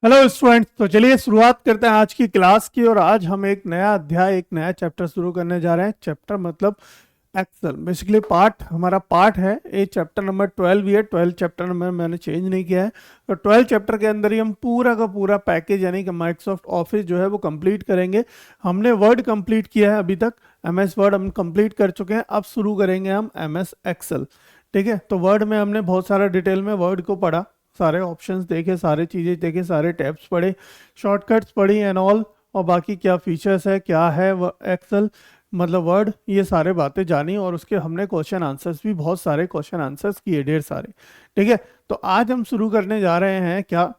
Hello students, तो चलिए शुरुआत करते हैं आज की क्लास की। और आज हम एक नया अध्याय, एक नया चैप्टर शुरू करने जा रहे हैं। चैप्टर मतलब एक्सेल, बेसिकली पार्ट, हमारा पार्ट है। ये चैप्टर नंबर 12 ही है। 12 चैप्टर नंबर मैंने चेंज नहीं किया है। तो 12 चैप्टर के अंदर ही हम पूरा का पूरा पैकेज यानी कि माइक्रोसॉफ्ट ऑफिस जो है वो कंप्लीट करेंगे। हमने वर्ड कंप्लीट किया है अभी तक, एमएस वर्ड हम कंप्लीट कर चुके हैं। अब शुरू करेंगे हम एमएस एक्सेल। ठीक है, तो वर्ड में हमने बहुत सारा डिटेल में वर्ड को पढ़ा, सारे ऑप्शंस देखे, सारे चीज़ें देखे, सारे टैब्स पढ़े, शॉर्टकट्स पढ़ी एंड ऑल। और बाकी क्या फीचर्स है, क्या है एक्सेल मतलब वर्ड, ये सारे बातें जानी। और उसके हमने क्वेश्चन आंसर्स भी, बहुत सारे क्वेश्चन आंसर्स किए, ढेर सारे। ठीक है, तो आज हम शुरू करने जा रहे हैं क्या,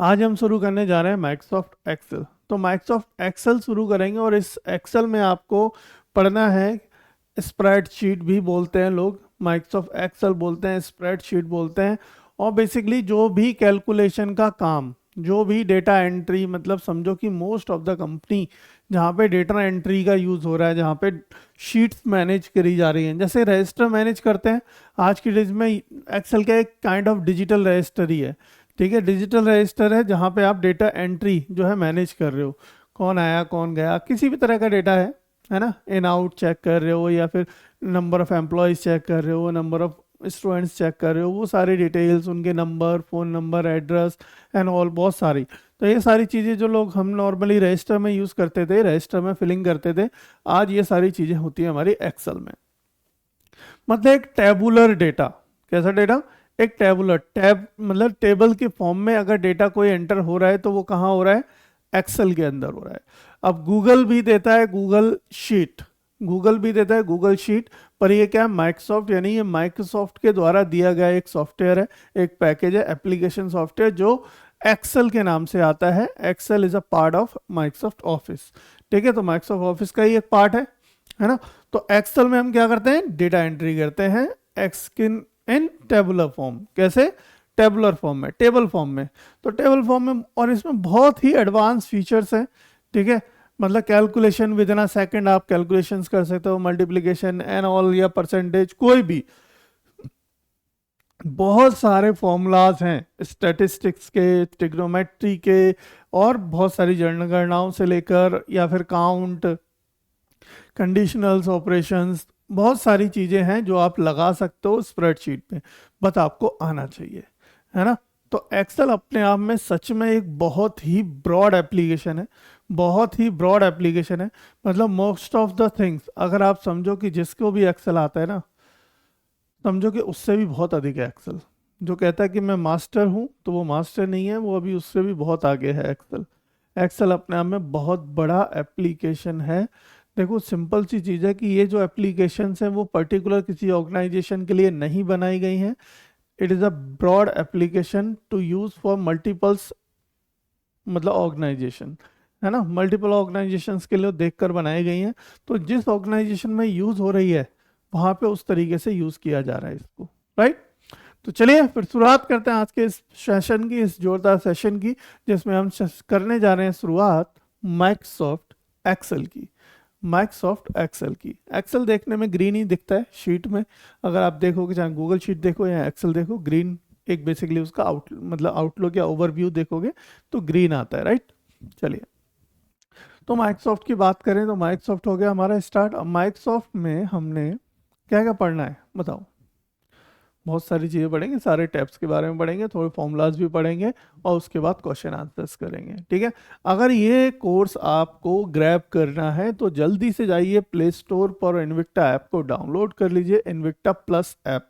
आज हम शुरू करने जा रहे हैं माइक्रोसॉफ्ट एक्सेल। तो माइक्रोसॉफ्ट एक्सेल शुरू करेंगे और इस एक्सेल में आपको पढ़ना है, स्प्रेडशीट भी बोलते हैं लोग, माइक्रोसॉफ्ट एक्सेल बोलते हैं, स्प्रेडशीट बोलते हैं। और बेसिकली जो भी कैलकुलेशन का काम, जो भी डेटा एंट्री, मतलब समझो कि मोस्ट ऑफ द कंपनी जहाँ पे डेटा एंट्री का यूज़ हो रहा है, जहाँ पे शीट्स मैनेज करी जा रही हैं, जैसे रजिस्टर मैनेज करते हैं आज की डेज में, एक्सेल का एक काइंड ऑफ डिजिटल रजिस्टर ही है। ठीक है, डिजिटल रजिस्टर है जहाँ पे आप डेटा एंट्री जो है मैनेज कर रहे हो, कौन आया कौन गया, किसी भी तरह का डेटा है ना, इन आउट चेक कर रहे हो, या फिर नंबर ऑफ एम्प्लॉयज़ चेक कर रहे हो, नंबर ऑफ स्टूडेंट्स चेक कर रहे हो, वो सारी डिटेल्स, उनके number, phone number, address and all, बहुत सारी। तो ये सारी चीज़ें जो लोग हम नॉर्मली रजिस्टर में यूज़ करते थे, रजिस्टर में फिलिंग करते थे, आज ये सारी चीज़ें होती हैं हमारी एक्सेल में। मतलब एक टेबुलर डेटा, कैसा डेटा, एक टेबुलर, टैब मतलब टेबल के फॉर्म में अगर डेटा कोई एंटर हो रहा है तो वो कहाँ हो रहा है, एक्सेल के अंदर हो रहा है। अब गूगल भी देता है गूगल शीट, गूगल भी देता है गूगल शीट, पर ये क्या है, माइक्रोसॉफ्ट, यानी ये माइक्रोसॉफ्ट के द्वारा दिया गया एक सॉफ्टवेयर है, एक पैकेज है, एप्लीकेशन सॉफ्टवेयर, जो एक्सेल के नाम से आता है। Excel is a part of Microsoft Office. ठीक है, तो माइक्रोसॉफ्ट ऑफिस का ही एक पार्ट है ना। तो एक्सेल में हम क्या करते हैं, डेटा एंट्री करते हैं एक्सकिन इन टेबुलर फॉर्म। कैसे, टेबुलर फॉर्म में, टेबल फॉर्म में। तो टेबल फॉर्म में, और इसमें बहुत ही एडवांस फीचर्स हैं। ठीक है, मतलब calculation with in a second आप कैलकुलेशंस कर सकते हो, मल्टीप्लिकेशन एंड ऑल, या परसेंटेज, कोई भी। बहुत सारे फॉर्मूलाज हैं स्टैटिस्टिक्स के, ट्रिग्नोमेट्री के, और बहुत सारी जनगणनाओं से लेकर, या फिर काउंट, कंडीशनल्स, ऑपरेशंस, बहुत सारी चीज़ें हैं जो आप लगा सकते हो स्प्रेडशीट पे, बस आपको आना चाहिए, है ना। तो एक्सेल अपने आप में सच में एक बहुत ही ब्रॉड एप्लीकेशन है, बहुत ही ब्रॉड एप्लीकेशन है। मतलब मोस्ट ऑफ द थिंग्स, अगर आप समझो कि जिसको भी एक्सेल आता है ना, समझो कि उससे भी बहुत अधिक है एक्सेल। जो कहता है कि मैं मास्टर हूँ, तो वो मास्टर नहीं है, वो अभी उससे भी बहुत आगे है एक्सेल। एक्सेल अपने आप में बहुत बड़ा एप्लीकेशन है। देखो, सिंपल सी चीज़ है कि ये जो एप्लीकेशंस हैं वो पर्टिकुलर किसी ऑर्गेनाइजेशन के लिए नहीं बनाई गई हैं। It is a broad application to use for multiples, मतलब ऑर्गेनाइजेशन, है ना, मल्टीपल ऑर्गेनाइजेशंस के लिए देखकर बनाई गई हैं। तो जिस ऑर्गेनाइजेशन में यूज़ हो रही है, वहाँ पे उस तरीके से यूज़ किया जा रहा है इसको, राइट। तो चलिए फिर शुरुआत करते हैं आज के इस सेशन की, इस जोरदार सेशन की, जिसमें हम करने जा रहे हैं शुरुआत माइक्रोसॉफ्ट एक्सेल की। माइक्रोसॉफ्ट एक्सेल की, एक्सेल देखने में ग्रीन ही दिखता है शीट में। अगर आप देखोगे, चाहे गूगल शीट देखो या एक्सेल देखो, ग्रीन एक बेसिकली उसका मतलब आउटलुक या ओवरव्यू देखोगे तो ग्रीन आता है, राइट। चलिए, तो माइक्रोसॉफ्ट की बात करें तो माइक्रोसॉफ्ट हो गया हमारा स्टार्ट। अब माइक्रोसॉफ्ट में हमने क्या क्या पढ़ना है बताओ। बहुत सारी चीज़ें पढ़ेंगे, सारे टैब्स के बारे में पढ़ेंगे, थोड़े फॉर्मूलाज भी पढ़ेंगे, और उसके बाद क्वेश्चन आंसर्स करेंगे। ठीक है, अगर ये कोर्स आपको ग्रैब करना है तो जल्दी से जाइए प्ले स्टोर पर, इन्विक्टा ऐप को डाउनलोड कर लीजिए, इन्विक्टा प्लस ऐप।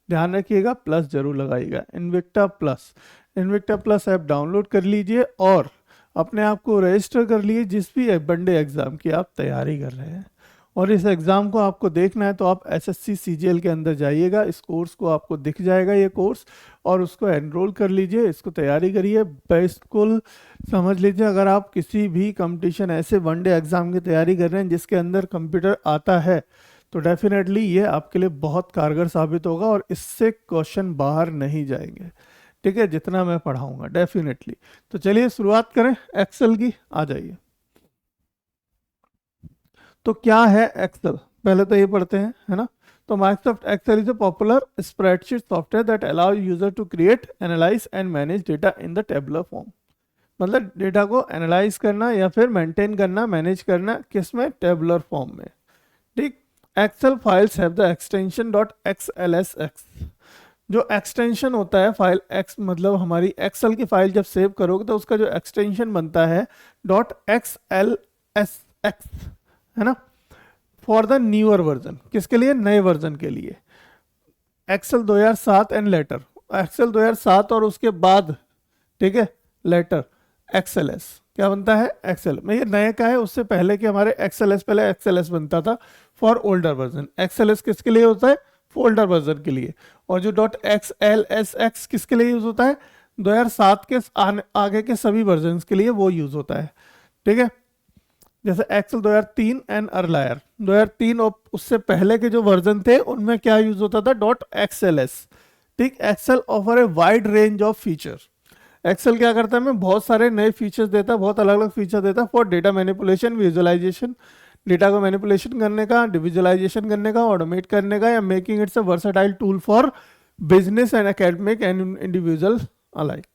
ध्यान रखिएगा, प्लस जरूर लगाइएगा, Invicta plus. Invicta plus app download कर लीजिए और अपने आप को रजिस्टर कर लिए जिस भी वनडे एग्ज़ाम की आप तैयारी कर रहे हैं। और इस एग्ज़ाम को आपको देखना है तो आप एसएससी सीजीएल के अंदर जाइएगा, इस कोर्स को आपको दिख जाएगा ये कोर्स, और उसको एनरोल कर लीजिए, इसको तैयारी करिए बिल्कुल। समझ लीजिए, अगर आप किसी भी कंपटीशन, ऐसे वनडे एग्ज़ाम की तैयारी कर रहे हैं जिसके अंदर कंप्यूटर आता है, तो डेफिनेटली ये आपके लिए बहुत कारगर साबित होगा, और इससे क्वेश्चन बाहर नहीं जाएंगे। ठीक है, जितना मैं पढ़ाऊंगा डेफिनेटली। तो चलिए शुरुआत करें एक्सेल की, आ जाइए। तो क्या है एक्सेल, पहले तो ये पढ़ते हैं, है ना। तो Microsoft Excel is a popular spreadsheet software that allow user to create, analyze and manage data in the tabular form. मतलब डेटा को एनालाइज करना या फिर मेंटेन करना, मैनेज करना किस में, टेबुलर फॉर्म में। ठीक। Excel files have the extension dot XLSX। जो एक्सटेंशन होता है फाइल एक्स, मतलब हमारी एक्सेल की फाइल जब सेव करोगे तो उसका जो एक्सटेंशन बनता है .XLSX, है ना, फॉर द न्यूअर वर्जन। किसके लिए, नए वर्जन के लिए। एक्सेल 2007 एंड लेटर, एक्सेल 2007 और उसके बाद, ठीक है, लेटर XLS क्या बनता है, एक्सेल में। ये नए का है, उससे पहले के हमारे XLS, पहले XLS बनता था फॉर ओल्डर वर्जन। XLS किसके लिए होता है, फोल्डर वर्जन के लिए। और जो .XLSX किसके लिए यूज होता है, 2007 के आगे के सभी वर्जन के लिए वो यूज होता है। ठीक है, जैसे एक्सेल 2003 एंड अर्लायर, 2003 और उससे पहले के जो वर्जन थे उनमें क्या यूज होता था, .XLS। ठीक। Excel offer a wide range of feature. Excel क्या करता है, हमें बहुत सारे नए फीचर्स देता है, बहुत अलग अलग फीचर देता है for data manipulation, visualization, data को मैनिपुलेशन करने का, विजुअलाइजेशन करने का, ऑटोमेट करने का, या making its a versatile tool for business and academic and individual alike.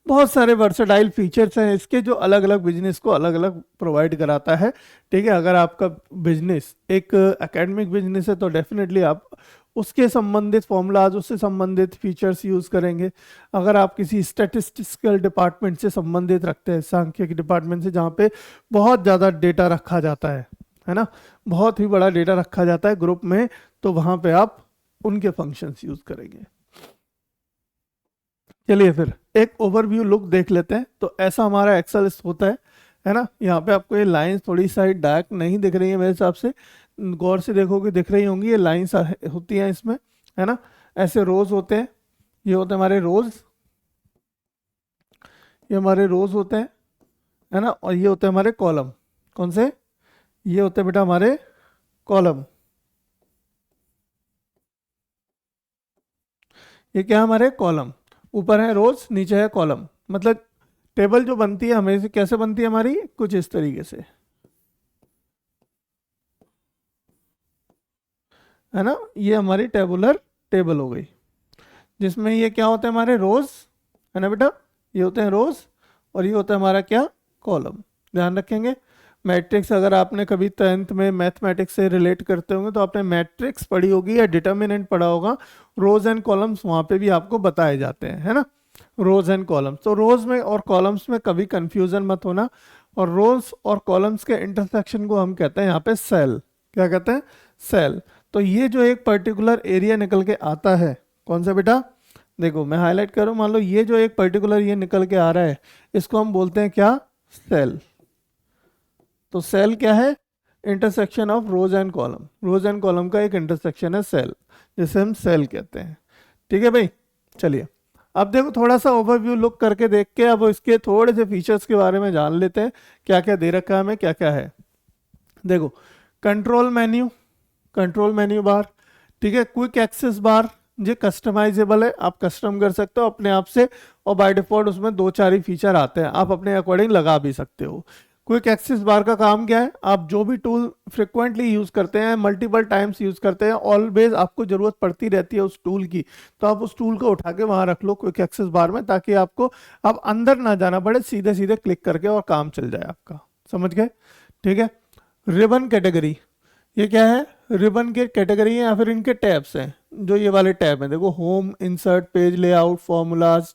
बहुत सारे वर्सेटाइल फीचर्स हैं इसके जो अलग अलग बिजनेस को अलग अलग प्रोवाइड कराता है। ठीक है, अगर आपका बिजनेस एक एकेडमिक बिजनेस है तो डेफिनेटली आप उसके संबंधित फॉर्मूलाज, उससे संबंधित फीचर्स यूज करेंगे। अगर आप किसी स्टैटिस्टिकल डिपार्टमेंट से संबंधित रखते हैं, सांख्यिकी डिपार्टमेंट से, जहाँ पे बहुत ज़्यादा डेटा रखा जाता है ना, बहुत ही बड़ा डेटा रखा जाता है ग्रुप में, तो वहाँ पे आप उनके फंक्शंस यूज करेंगे। चलिए फिर एक ओवरव्यू लुक देख लेते हैं। तो ऐसा हमारा एक्सेल होता है ना। यहाँ पे आपको ये लाइंस थोड़ी सा डार्क नहीं दिख रही है मेरे हिसाब से, गौर से देखोगे दिख रही होंगी, ये लाइंस होती हैं इसमें, है ना। ऐसे रोज होते हैं, ये होते हैं हमारे रोज, ये हमारे रोज होते हैं, है ना। और ये होते हैं हमारे कॉलम। कौन से, ये होते हैं बेटा हमारे कॉलम। ये क्या है, हमारे कॉलम। ऊपर है रोज, नीचे है कॉलम। मतलब टेबल जो बनती है हमें कैसे बनती है हमारी, कुछ इस तरीके से, है ना। ये हमारी टेबुलर टेबल हो गई, जिसमें ये क्या होते हैं हमारे रोज, है ना बेटा, ये होते हैं रोज, और ये होता है हमारा क्या, कॉलम। ध्यान रखेंगे। मैट्रिक्स अगर आपने कभी 10th में मैथमेटिक्स से रिलेट करते होंगे तो आपने मैट्रिक्स पढ़ी होगी या डिटर्मिनेंट पढ़ा होगा। रोज एंड कॉलम्स वहाँ पे भी आपको बताए जाते हैं, है ना, रोज एंड कॉलम्स। तो रोज में और कॉलम्स में कभी कंफ्यूजन मत होना। और रोज और कॉलम्स के इंटरसेक्शन को हम कहते हैं यहाँ पे सेल। क्या कहते हैं, सेल। तो ये जो एक पर्टिकुलर एरिया निकल के आता है, कौन सा बेटा, देखो मैं हाईलाइट करूँ, मान लो ये जो एक पर्टिकुलर ये निकल के आ रहा है, इसको हम बोलते हैं क्या, सेल। तो सेल क्या है, intersection of rows and column. Rows and column का एक इंटरसेक्शन है सेल, जिसे हम सेल कहते हैं। ठीक है भाई। चलिए अब देखो थोड़ा सा ओवरव्यू लुक करके देख के अब इसके थोड़े से फीचर्स के बारे में जान लेते हैं, क्या क्या दे रखा है हमें, क्या क्या है। देखो control menu, control menu bar, ठीक है। क्विक एक्सेस बार, ये कस्टमाइजेबल है, आप कस्टम कर सकते हो अपने आप से, और बाय डिफॉल्ट उसमें 2-4 ही फीचर आते हैं, आप अपने अकॉर्डिंग लगा भी सकते हो। क्विक एक्सेस बार का काम क्या है, आप जो भी टूल फ्रिक्वेंटली यूज करते हैं, मल्टीपल टाइम्स यूज करते हैं, ऑलवेज आपको जरूरत पड़ती रहती है उस टूल की, तो आप उस टूल को उठा के वहां रख लो क्विक एक्सेस बार में, ताकि आपको अब अंदर ना जाना पड़े, सीधे सीधे क्लिक करके और काम चल जाए आपका। समझ गए, ठीक है। रिबन कैटेगरी, ये क्या है, रिबन के कैटेगरी है या फिर इनके टैब्स हैं, जो ये वाले टैब हैं, देखो home, insert, page layout, formulas,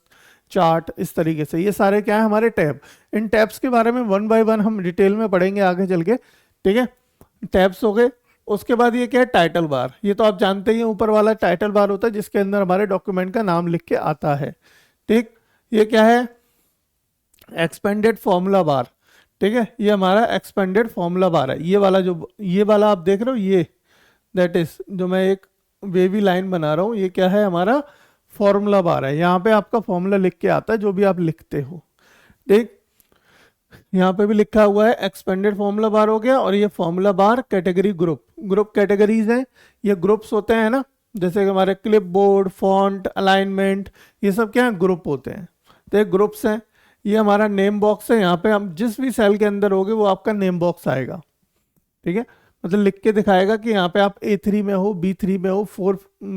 chart, इस तरीके से ये सारे क्या है हमारे टैब। इन टैब्स के बारे में 1 बाय 1 हम डिटेल में पढ़ेंगे आगे चल के, ठीक है। टैब्स हो गए। उसके बाद ये क्या है, टाइटल बार। ये तो आप जानते ही हैं, ऊपर वाला टाइटल बार होता है जिसके अंदर हमारे डॉक्यूमेंट का नाम लिख के आता है, ठीक। ये क्या है, एक्सपेंडेड फॉर्मूला बार, ठीक है। ये हमारा एक्सपेंडेड फॉर्मूला बार है, ये वाला जो ये वाला आप देख रहे हो, ये दैट इज जो मैं एक वेवी लाइन बना रहा हूँ, ये क्या है हमारा फॉर्मूला बार है। यहाँ पे आपका फॉर्मूला लिख के आता है जो भी आप लिखते हो, ठीक। यहाँ पे भी लिखा हुआ है एक्सपेंडेड फॉर्मूला बार हो गया। और ये formula bar category group, group categories हैं, ये ग्रुप्स होते हैं ना, जैसे कि हमारे क्लिप बोर्ड, फॉन्ट, अलाइनमेंट, ये सब क्या है, ग्रुप होते हैं। तो ये ग्रुप्स हैं। ये हमारा नेम बॉक्स है, यहाँ पे हम जिस भी सेल के अंदर होगे वो आपका नेम बॉक्स आएगा, ठीक है। मतलब लिख के दिखाएगा कि यहाँ पे आप A3 में हो, B3 में हो,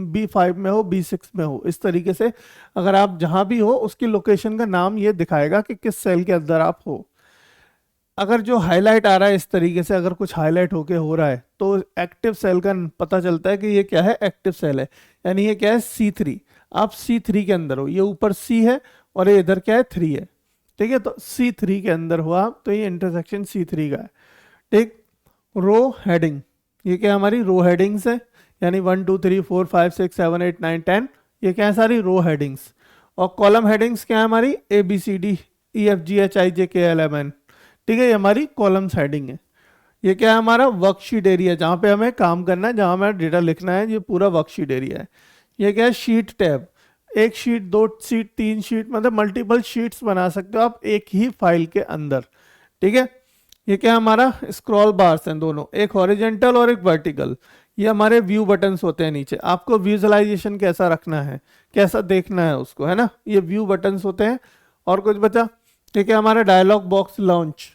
B5 में हो, B6 में हो। इस तरीके से अगर आप जहां भी हो उसकी लोकेशन का नाम ये दिखाएगा कि किस सेल के अंदर आप हो। अगर जो हाईलाइट आ रहा है इस तरीके से, अगर कुछ हाईलाइट होके हो रहा है तो एक्टिव सेल का पता चलता है कि ये क्या है, एक्टिव सेल है। यानी ये क्या है, C3। आप C3 के अंदर हो, ये ऊपर C है और ये इधर क्या है, 3 है। ठीक है, तो C3 के अंदर हो आप, तो ये इंटरसेक्शन C3 का है। ठीक। रो हेडिंग, ये क्या हमारी रो हेडिंग्स है, यानी 1 2 3 4 5 6 7 8 9 10, ये क्या है, सारी रो हेडिंग्स। और कॉलम हेडिंग्स क्या है हमारी, ABCDEFGHIJKLMN। ठीक है, ये हमारी कॉलम्स हेडिंग है। ये क्या है, हमारा वर्कशीट एरिया, जहाँ पे हमें काम करना है, जहाँ हमें डेटा लिखना है, ये पूरा वर्कशीट एरिया है। ये क्या है, शीट टैब। एक शीट, दो शीट, तीन शीट, मतलब मल्टीपल शीट्स बना सकते हो आप एक ही फाइल के अंदर। ठीक है। ये क्या है, हमारा स्क्रॉल बार्स हैं दोनों, एक हॉरिजेंटल और एक वर्टिकल। ये हमारे व्यू बटन्स होते हैं नीचे। आपको विजुअलाइजेशन कैसा रखना है, कैसा देखना है उसको, है ना, ये व्यू बटन्स होते हैं। और कुछ बचा, ठीक है, हमारा dialog box launch,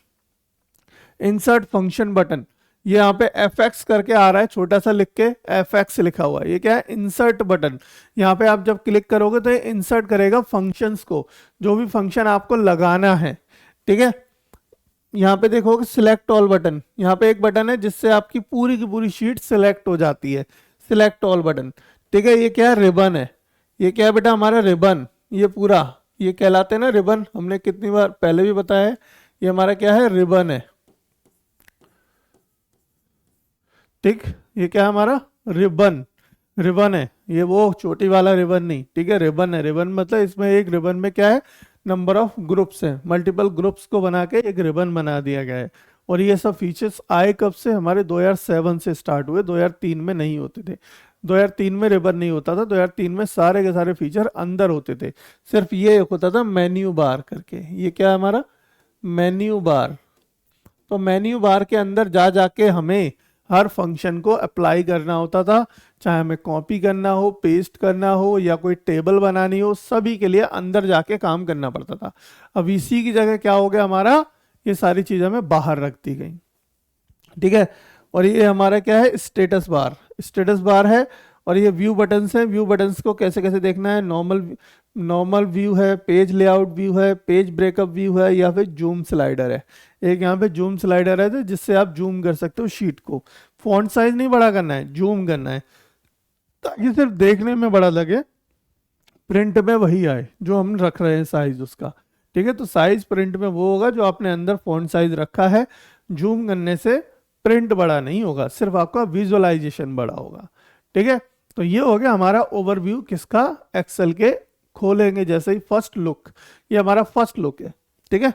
insert function button. ये यहाँ पे FX करके आ रहा है, छोटा सा लिख के FX लिखा हुआ है, ये क्या है, इंसर्ट बटन। यहाँ पे आप जब क्लिक करोगे तो ये इंसर्ट करेगा फंक्शंस को, जो भी फंक्शन आपको लगाना है। ठीक है। यहाँ पे देखोगे सिलेक्ट ऑल बटन, यहाँ पे एक बटन है जिससे आपकी पूरी की पूरी शीट सिलेक्ट हो जाती है, सिलेक्ट ऑल बटन। ठीक है। ये क्या है, रिबन है। ये क्या है बेटा, हमारा रिबन, ये पूरा ये कहलाते हैं ना रिबन, हमने कितनी बार पहले भी बताया है। ये हमारा क्या है, रिबन है। ठीक। ये क्या है, हमारा रिबन, रिबन है। ये वो चोटी वाला रिबन नहीं, ठीक है, रिबन है। रिबन मतलब इसमें एक रिबन में क्या है, नंबर ऑफ ग्रुप्स हैं, मल्टीपल ग्रुप्स को बना के एक रिबन बना दिया गया है। और ये सब फीचर्स आए कब से, हमारे 2007 से स्टार्ट हुए, 2003 में नहीं होते थे। 2003 में रिबन नहीं होता था, 2003 में सारे के सारे फीचर अंदर होते थे। सिर्फ ये एक होता था मेन्यू बार करके, ये क्या है हमारा, मेन्यू बार। तो मेन्यू बार के अंदर जा जाके हमें हर फंक्शन को अप्लाई करना होता था, चाहे हमें कॉपी करना हो, पेस्ट करना हो, या कोई टेबल बनानी हो, सभी के लिए अंदर जाके काम करना पड़ता था। अब इसी की जगह क्या हो गया हमारा, ये सारी चीजें हमें बाहर रख दी गई। ठीक है। और ये हमारा क्या है, स्टेटस बार, स्टेटस बार है। और ये व्यू बटन्स हैं, व्यू बटन्स को कैसे कैसे देखना है, नॉर्मल व्यू है, पेज लेआउट व्यू है, पेज ब्रेकअप व्यू है, या फिर जूम स्लाइडर है। एक यहाँ पे जूम स्लाइडर है, तो जिससे आप जूम कर सकते हो शीट को। फॉन्ट साइज नहीं बड़ा करना है, जूम करना है, ताकि सिर्फ देखने में बड़ा लगे, प्रिंट में वही आए जो हम रख रहे हैं साइज उसका। ठीक है। तो साइज प्रिंट में वो होगा जो आपने अंदर फॉन्ट साइज रखा है। जूम करने से प्रिंट बड़ा नहीं होगा, सिर्फ आपका विजुअलाइजेशन बड़ा होगा। ठीक है। तो ये हो गया हमारा ओवरव्यू किसका, एक्सेल के। खोलेंगे जैसे ही फर्स्ट लुक, ये हमारा फर्स्ट लुक है। ठीक है।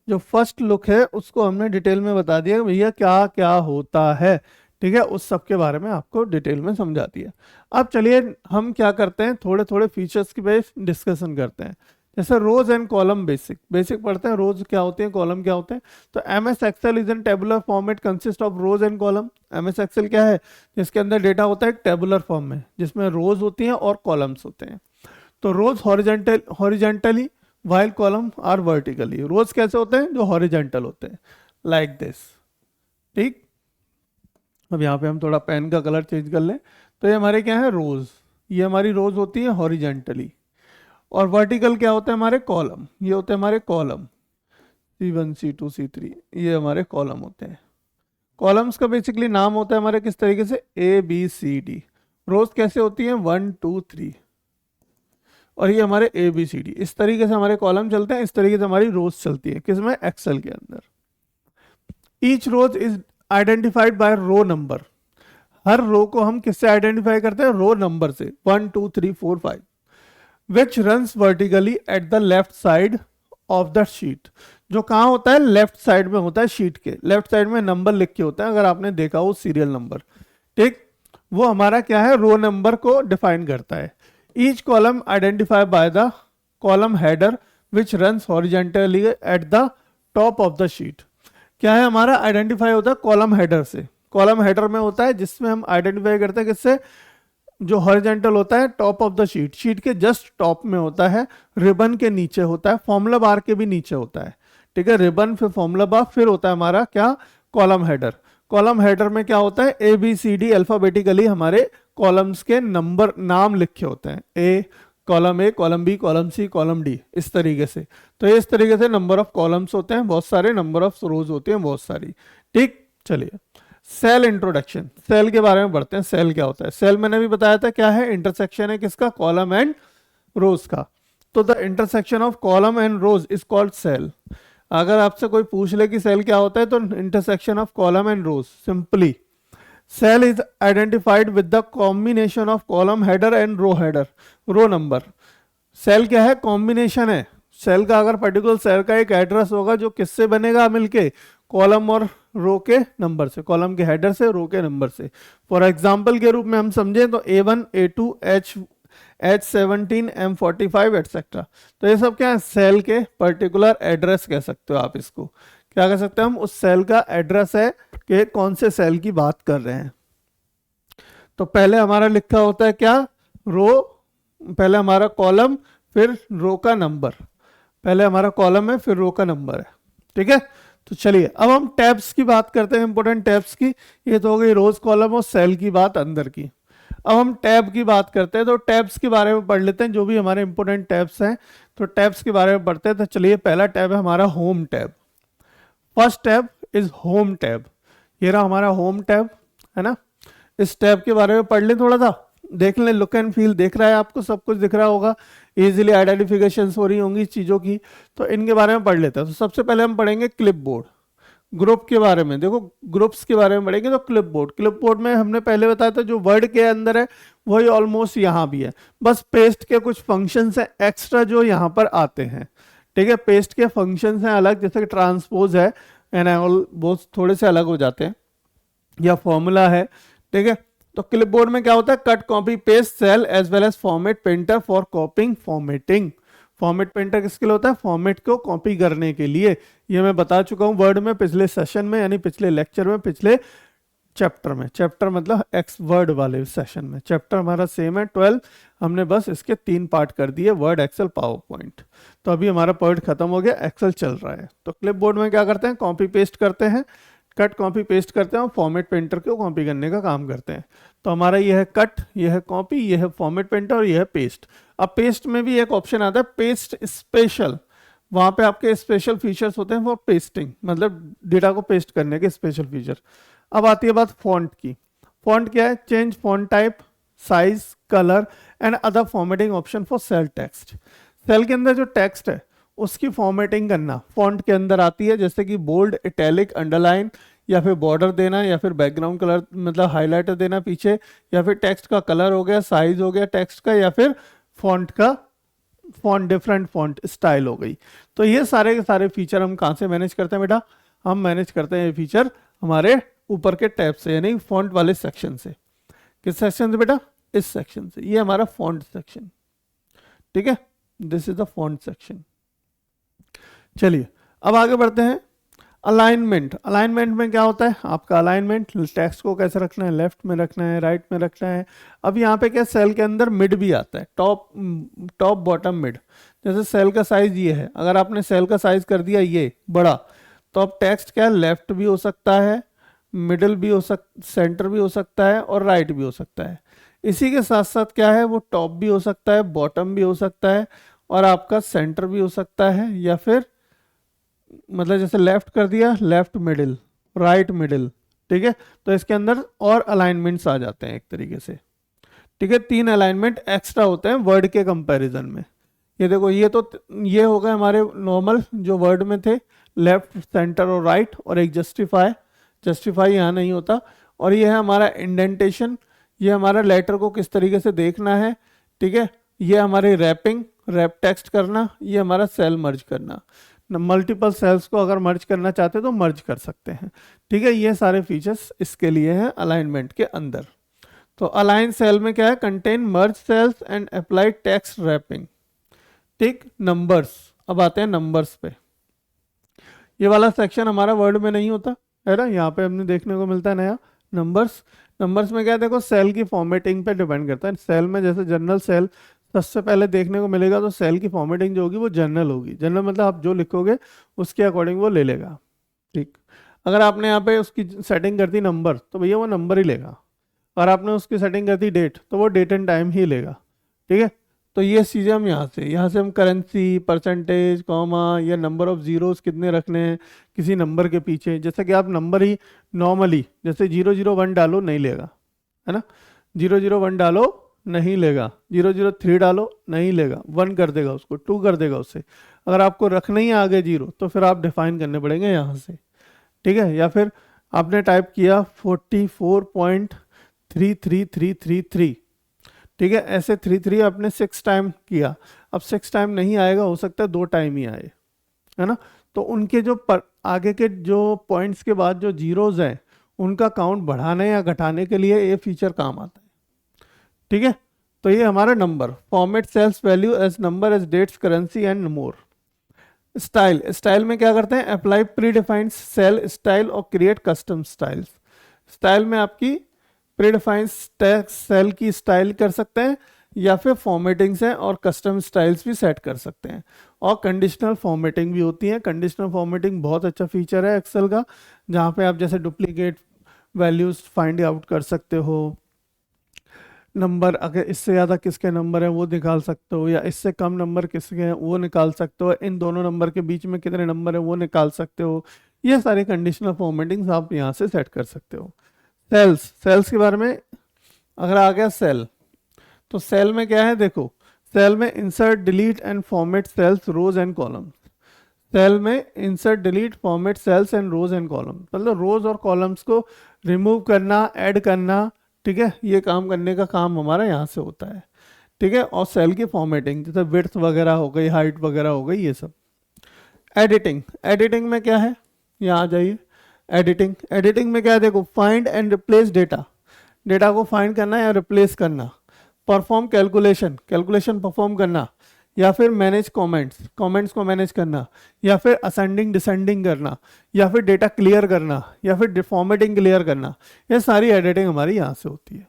जो फर्स्ट लुक है उसको हमने डिटेल में बता दिया भैया क्या क्या होता है। ठीक है, उस सब के बारे में आपको डिटेल में समझा दिया। अब चलिए हम क्या करते हैं, थोड़े थोड़े फीचर्स की बेस डिस्कशन करते हैं। जैसे रोज एंड कॉलम, बेसिक बेसिक पढ़ते हैं, रोज क्या होते हैं, कॉलम क्या होते हैं। तो MS Excel is an tabular format consist of rows and column. MS Excel क्या है, जिसके अंदर डेटा होता है एक टेबुलर फॉर्म में, जिसमें रोज होती हैं और कॉलम्स होते हैं। तो rows horizontally while column are vertically. Rows कैसे होते हैं, जो हॉरिजेंटल होते हैं, लाइक दिस। ठीक। अब यहाँ पे हम थोड़ा पेन का कलर चेंज कर लें, तो ये हमारे क्या है, रोज। ये हमारी रोज होती है हॉरिजेंटली। और वर्टिकल क्या होता है, हमारे कॉलम। ये होते हैं हमारे कॉलम, C1 C2 C3, ये हमारे कॉलम होते हैं। कॉलम्स का बेसिकली नाम होता है हमारे किस तरीके से, ABCD। रोज कैसे होती है, 1 2 3, और ये हमारे ABCD। इस तरीके से हमारे कॉलम चलते हैं, इस तरीके से हमारी रोज चलती है, किसमें, एक्सेल के अंदर। Each row is identified by row number. हर रो को हम किससे आइडेंटिफाई करते हैं, रो नंबर से, 1 2 3 4 5, विच runs vertically at the left side of the sheet. जो कहाँ होता है, लेफ्ट साइड में होता है, शीट के लेफ्ट साइड में नंबर लिख के होता है, अगर आपने देखा हो सीरियल नंबर। ठीक। वो हमारा क्या है, रो नंबर को डिफाइन करता है। Each column identified by the column header which runs horizontally at the top of the sheet. क्या है हमारा, आइडेंटिफाई होता है कॉलम हेडर से। कॉलम हेडर में होता है जिसमें हम आइडेंटिफाई करते हैं किससे, जो हॉरिजेंटल होता है top of the sheet, sheet के जस्ट टॉप में होता है, रिबन के नीचे होता है, फॉर्मूला बार के भी नीचे होता है। ठीक है, रिबन, फिर फॉर्मूला बार, फिर होता है हमारा क्या, कॉलम हेडर। कॉलम हेडर में क्या होता है, A B C D alphabetically हमारे कॉलम्स के नंबर नाम लिखे होते हैं, A column B, column C, column D, इस तरीके से। तो ये इस तरीके से नंबर ऑफ कॉलम्स होते हैं बहुत सारे, नंबर ऑफ रोज होती हैं बहुत सारी। ठीक, चलिए सेल इंट्रोडक्शन, सेल के बारे में पढ़ते हैं। सेल क्या होता है, सेल मैंने भी बताया था क्या है, इंटरसेक्शन है किसका, कॉलम एंड रोज का। तो the intersection of column and rows is called cell. अगर आपसे कोई पूछ ले कि सेल क्या होता है, तो intersection of column and rows, simply cell is identified with the combination of column header and row number. Cell क्या है, कॉम्बिनेशन है सेल का। अगर पर्टिकुलर सेल का एक एड्रेस होगा जो किससे बनेगा मिलके, कॉलम और रो के नंबर से, कॉलम के हेडर से, रो के नंबर से। फॉर एग्जांपल के रूप में हम समझें तो A1 A2 H17 M45 etcetera. तो ये सब क्या है, सेल के पर्टिकुलर एड्रेस कह सकते हो आप इसको। क्या कह सकते हैं हम, उस सेल का एड्रेस है कि कौन से सेल की बात कर रहे हैं। तो पहले हमारा लिखा होता है क्या, रो, पहले हमारा कॉलम फिर रो का नंबर, पहले हमारा कॉलम है फिर रो का नंबर है। ठीक है, तो चलिए अब हम टैब्स की बात करते हैं, इंपोर्टेंट टैब्स की। ये तो हो गई रोज कॉलम और सेल की बात अंदर की। अब हम टैब की बात करते हैं, तो टैब्स के बारे में पढ़ लेते हैं, जो भी हमारे इंपोर्टेंट टैब्स हैं। तो टैब्स के बारे में पढ़ते हैं। तो चलिए पहला टैब है हमारा home tab. First tab is home tab. ये रहा हमारा होम टैब, है ना। इस टैब के बारे में पढ़ लें, थोड़ा सा देख लें, लुक एंड फील दिख रहा है आपको, सब कुछ दिख रहा होगा, इजीली आइडेंटिफिकेशन हो रही होंगी चीज़ों की। तो इनके बारे में पढ़ लेते हैं। तो सबसे पहले हम पढ़ेंगे क्लिपबोर्ड। ग्रुप के बारे में, देखो ग्रुप्स के बारे में पढ़ेंगे। तो क्लिपबोर्ड में हमने पहले बताया था जो वर्ड के अंदर है वही ऑलमोस्ट यहाँ भी है, बस पेस्ट के कुछ फंक्शंस हैं एक्स्ट्रा जो यहाँ पर आते हैं। ठीक है, पेस्ट के फंक्शंस हैं अलग, जैसे कि ट्रांसपोज है एंड ऑल, वो थोड़े से अलग हो जाते हैं, या फॉर्मूला है। ठीक है, तो क्लिपबोर्ड में क्या होता है, cut copy paste cell as well as format painter for copying formatting. Format painter किसके लिए होता है, फॉर्मेट को कॉपी करने के लिए। ये मैं बता चुका हूं वर्ड में पिछले सेशन में, यानी पिछले लेक्चर में, पिछले चैप्टर में। चैप्टर मतलब एक्स वर्ड वाले सेशन में। चैप्टर हमारा सेम है 12, हमने बस इसके 3 पार्ट कर दिए, वर्ड, एक्सेल, पावर पॉइंट। तो अभी हमारा पार्ट खत्म हो गया, एक्सेल चल रहा है। तो क्लिपबोर्ड में क्या करते हैं, कॉपी पेस्ट करते हैं, कट कॉपी पेस्ट करते हैं और फॉर्मेट पेंटर को कॉपी करने का काम करते हैं। तो हमारा ये है कट, ये है कॉपी, ये है फॉर्मेट पेंटर और ये है पेस्ट। अब पेस्ट में भी एक ऑप्शन आता है पेस्ट स्पेशल, वहां पे आपके स्पेशल फीचर्स होते हैं फॉर पेस्टिंग, मतलब डेटा को पेस्ट करने के स्पेशल फीचर। अब आती है बात फॉन्ट की। फॉन्ट क्या है, change font type, size, colour and other formatting option for cell text. Cell के अंदर जो टेक्स्ट है उसकी फॉर्मेटिंग करना फॉन्ट के अंदर आती है, जैसे कि बोल्ड, इटैलिक, अंडरलाइन, या फिर बॉर्डर देना, या फिर बैकग्राउंड कलर मतलब हाइलाइटर देना पीछे, या फिर टेक्स्ट का कलर हो गया, साइज हो गया टेक्स्ट का, या फिर फॉन्ट का डिफरेंट फॉन्ट स्टाइल हो गई। तो ये सारे के सारे फीचर हम कहाँ से मैनेज करते हैं बेटा, हम मैनेज करते हैं ये फीचर हमारे ऊपर के टैब से, यानी फॉन्ट वाले सेक्शन से। किस सेक्शन से बेटा, इस सेक्शन से। ये हमारा फॉन्ट सेक्शन। ठीक है, this is the font section. चलिए अब आगे बढ़ते हैं। अलाइनमेंट। अलाइनमेंट में क्या होता है आपका, अलाइनमेंट टेक्स्ट को कैसे रखना है, लेफ्ट में रखना है, राइट में रखना है। अब यहाँ पे क्या, सेल के अंदर मिड भी आता है, टॉप बॉटम मिड। जैसे सेल का साइज ये है, अगर आपने सेल का साइज कर दिया ये बड़ा, तो अब टेक्स्ट क्या है, लेफ्ट भी हो सकता है, मिडिल भी हो सेंटर भी हो सकता है और राइट भी हो सकता है। इसी के साथ साथ क्या है, वो टॉप भी हो सकता है, बॉटम भी हो सकता है और आपका सेंटर भी हो सकता है, या फिर मतलब जैसे लेफ्ट कर दिया, लेफ्ट मिडिल, राइट मिडिल। ठीक है, तो इसके अंदर और अलाइनमेंट्स आ जाते हैं एक तरीके से। ठीक है, 3 अलाइनमेंट एक्स्ट्रा होते हैं वर्ड के कंपैरिजन में। ये देखो, ये हो गए हमारे नॉर्मल जो वर्ड में थे, लेफ्ट, सेंटर और राइट, और एक जस्टिफाई यहाँ नहीं होता। और ये है हमारा इंडेंटेशन, ये हमारा लेटर को किस तरीके से देखना है। ठीक है, ये हमारी रैप टेक्स्ट करना, ये हमारा सेल मर्ज करना। मल्टीपल सेल्स को अगर मर्ज करना चाहते हैं तो मर्ज कर सकते हैं। ठीक है, ये सारे फीचर्स इसके लिए हैं अलाइनमेंट के अंदर। तो अलाइन सेल में क्या है, contain merge cells and apply text wrapping. ठीक, नंबर्स। अब आते हैं नंबर्स पे। ये वाला सेक्शन हमारा वर्ड में नहीं होता है ना, यहाँ पे हमने देखने को मिलता है नया नंबर्स। नंबर्स में क्या है, देखो सेल की फॉर्मेटिंग पे डिपेंड करता है। सेल में जैसे जनरल सेल सबसे पहले देखने को मिलेगा तो सेल की फॉर्मेटिंग जो होगी वो जनरल होगी। जनरल मतलब आप जो लिखोगे उसके अकॉर्डिंग वो ले लेगा। ठीक, अगर आपने यहाँ पे उसकी सेटिंग कर दी नंबर तो भैया वो नंबर ही लेगा, और आपने उसकी सेटिंग कर दी डेट तो वो डेट एंड टाइम ही लेगा। ठीक है, तो ये चीज़ें हम यहाँ से हम करेंसी, परसेंटेज, कॉमा या नंबर ऑफ जीरोस कितने रखने हैं किसी नंबर के पीछे, जैसे कि आप नंबर ही नॉर्मली जैसे 001 डालो नहीं लेगा, है ना, 001 डालो नहीं लेगा, 003 डालो नहीं लेगा, 1 कर देगा उसको, 2 कर देगा उससे। अगर आपको रखना ही है आगे जीरो तो फिर आप डिफाइन करने पड़ेंगे यहाँ से। ठीक है, या फिर आपने टाइप किया 44.33333, ठीक है, ऐसे 33 आपने 6 टाइम किया, अब 6 टाइम नहीं आएगा, हो सकता है 2 टाइम ही आए, है ना। तो उनके जो आगे के जो पॉइंट्स के बाद जो जीरोज हैं उनका काउंट बढ़ाने या घटाने के लिए ये फीचर काम आता है। ठीक है, तो ये हमारा number format cells value as number as dates currency and more. Style, style में क्या करते हैं, apply predefined cell style और क्रिएट कस्टम स्टाइल्स। स्टाइल में आपकी प्री डिफाइंड सेल की स्टाइल कर सकते हैं या फिर फॉर्मेटिंग्स हैं और कस्टम स्टाइल्स भी सेट कर सकते हैं, और कंडीशनल फॉर्मेटिंग भी होती है। कंडीशनल फॉर्मेटिंग बहुत अच्छा फीचर है एक्सेल का, जहाँ पे आप जैसे डुप्लीकेट वैल्यूज फाइंड आउट कर सकते हो, नंबर अगर इससे ज़्यादा किसके नंबर हैं वो निकाल सकते हो, या इससे कम नंबर किसके हैं वो निकाल सकते हो, इन दोनों नंबर के बीच में कितने नंबर हैं वो निकाल सकते हो। ये सारी कंडीशनल फॉर्मेटिंग्स आप यहाँ से सेट कर सकते हो। सेल्स, सेल्स के बारे में अगर आ गया सेल, तो सेल में क्या है देखो, सेल में insert delete and format cells rows and columns. Cell में insert delete format cells and rows and column, मतलब रोज और कॉलम्स को रिमूव करना, ऐड करना, ठीक है, ये काम करने का काम हमारा यहाँ से होता है। ठीक है, और सेल की फॉर्मेटिंग जैसे विड्थ वगैरह हो गई, हाइट वगैरह हो गई, ये सब। एडिटिंग, एडिटिंग में क्या है, यहाँ आ जाइए। एडिटिंग, एडिटिंग में क्या है देखो, find and replace data, data को फाइंड करना या रिप्लेस करना। परफॉर्म कैलकुलेशन, कैलकुलेशन परफॉर्म करना, या फिर मैनेज कमेंट्स, कमेंट्स को मैनेज करना, या फिर असेंडिंग डिसेंडिंग करना, या फिर डेटा क्लियर करना, या फिर फॉर्मेटिंग क्लियर करना। ये सारी एडिटिंग हमारी यहाँ से होती है।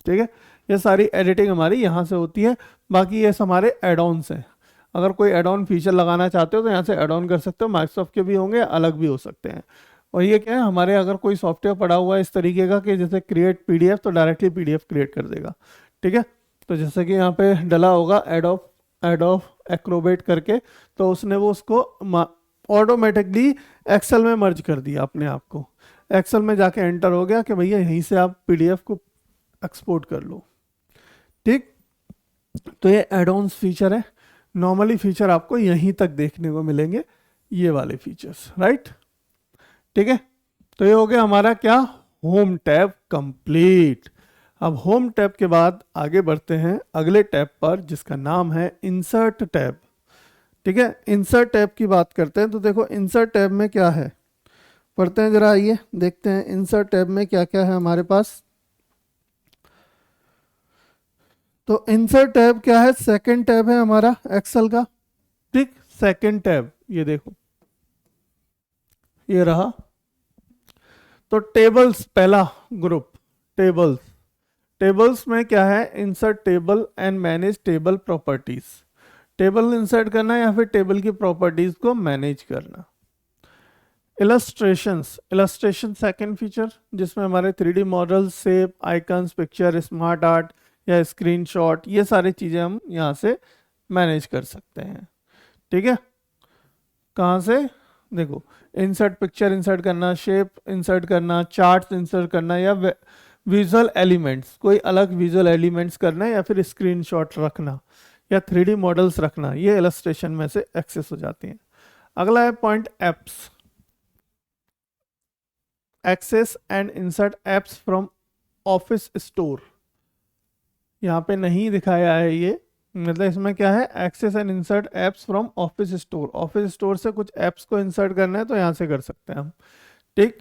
ठीक है, ये सारी एडिटिंग हमारी यहाँ से होती है। बाकी ये हमारे एड ऑन्स हैं, अगर कोई एड ऑन फीचर लगाना चाहते हो तो यहाँ से एड ऑन कर सकते हो, माइक्रोसॉफ्ट के भी होंगे, अलग भी हो सकते हैं। और ये क्या है, हमारे अगर कोई सॉफ्टवेयर पड़ा हुआ है इस तरीके का कि जैसे क्रिएट पीडीएफ, तो डायरेक्टली पीडीएफ क्रिएट कर देगा। ठीक है, तो जैसे कि यहाँ पे डला होगा एडोब एक्रोबेट करके, तो उसने वो उसको ऑटोमेटिकली एक्सेल में मर्ज कर दिया अपने आप को, एक्सेल में जाके एंटर हो गया कि भैया यहीं से आप पीडीएफ को एक्सपोर्ट कर लो। ठीक, तो ये एड ऑन्स फीचर है। नॉर्मली फीचर आपको यहीं तक देखने को मिलेंगे, ये वाले फीचर्स, राइट। ठीक है, तो ये हो गया हमारा क्या, होम टैब कंप्लीट। अब होम टैब के बाद आगे बढ़ते हैं अगले टैब पर जिसका नाम है इंसर्ट टैब। ठीक है, इंसर्ट टैब की बात करते हैं। तो देखो इंसर्ट टैब में क्या है, पढ़ते हैं जरा, आइए देखते हैं इंसर्ट टैब में क्या क्या है हमारे पास। तो इंसर्ट टैब क्या है, सेकंड टैब है हमारा एक्सेल का। ठीक, सेकंड टैब ये देखो, ये रहा। तो टेबल्स पहला ग्रुप, टेबल्स। टेबल्स में क्या है, insert table and manage table properties. Table insert करना या फिर टेबल की प्रॉपर्टीज को मैनेज करना। इलस्ट्रेशंस, इलस्ट्रेशन सेकंड फीचर, जिसमें हमारे 3D model, shape, icons, picture, smart art या स्क्रीनशॉट, ये सारी चीज़ें हम यहाँ से मैनेज कर सकते हैं। ठीक है, कहाँ से देखो, इंसर्ट पिक्चर इंसर्ट करना, शेप इंसर्ट करना, चार्ट्स इंसर्ट करना, या विजुअल एलिमेंट्स, कोई अलग विजुअल एलिमेंट्स करना, या फिर स्क्रीनशॉट रखना, या 3D मॉडल्स रखना, ये इलस्ट्रेशन में से एक्सेस हो जाती हैं। अगला है point apps, access and insert apps from Office Store. यहाँ पे नहीं दिखाया है ये, मतलब इसमें क्या है, access and insert apps from Office Store. Office Store से कुछ एप्स को इंसर्ट करना है तो यहाँ से कर सकते हैं हम। ठीक,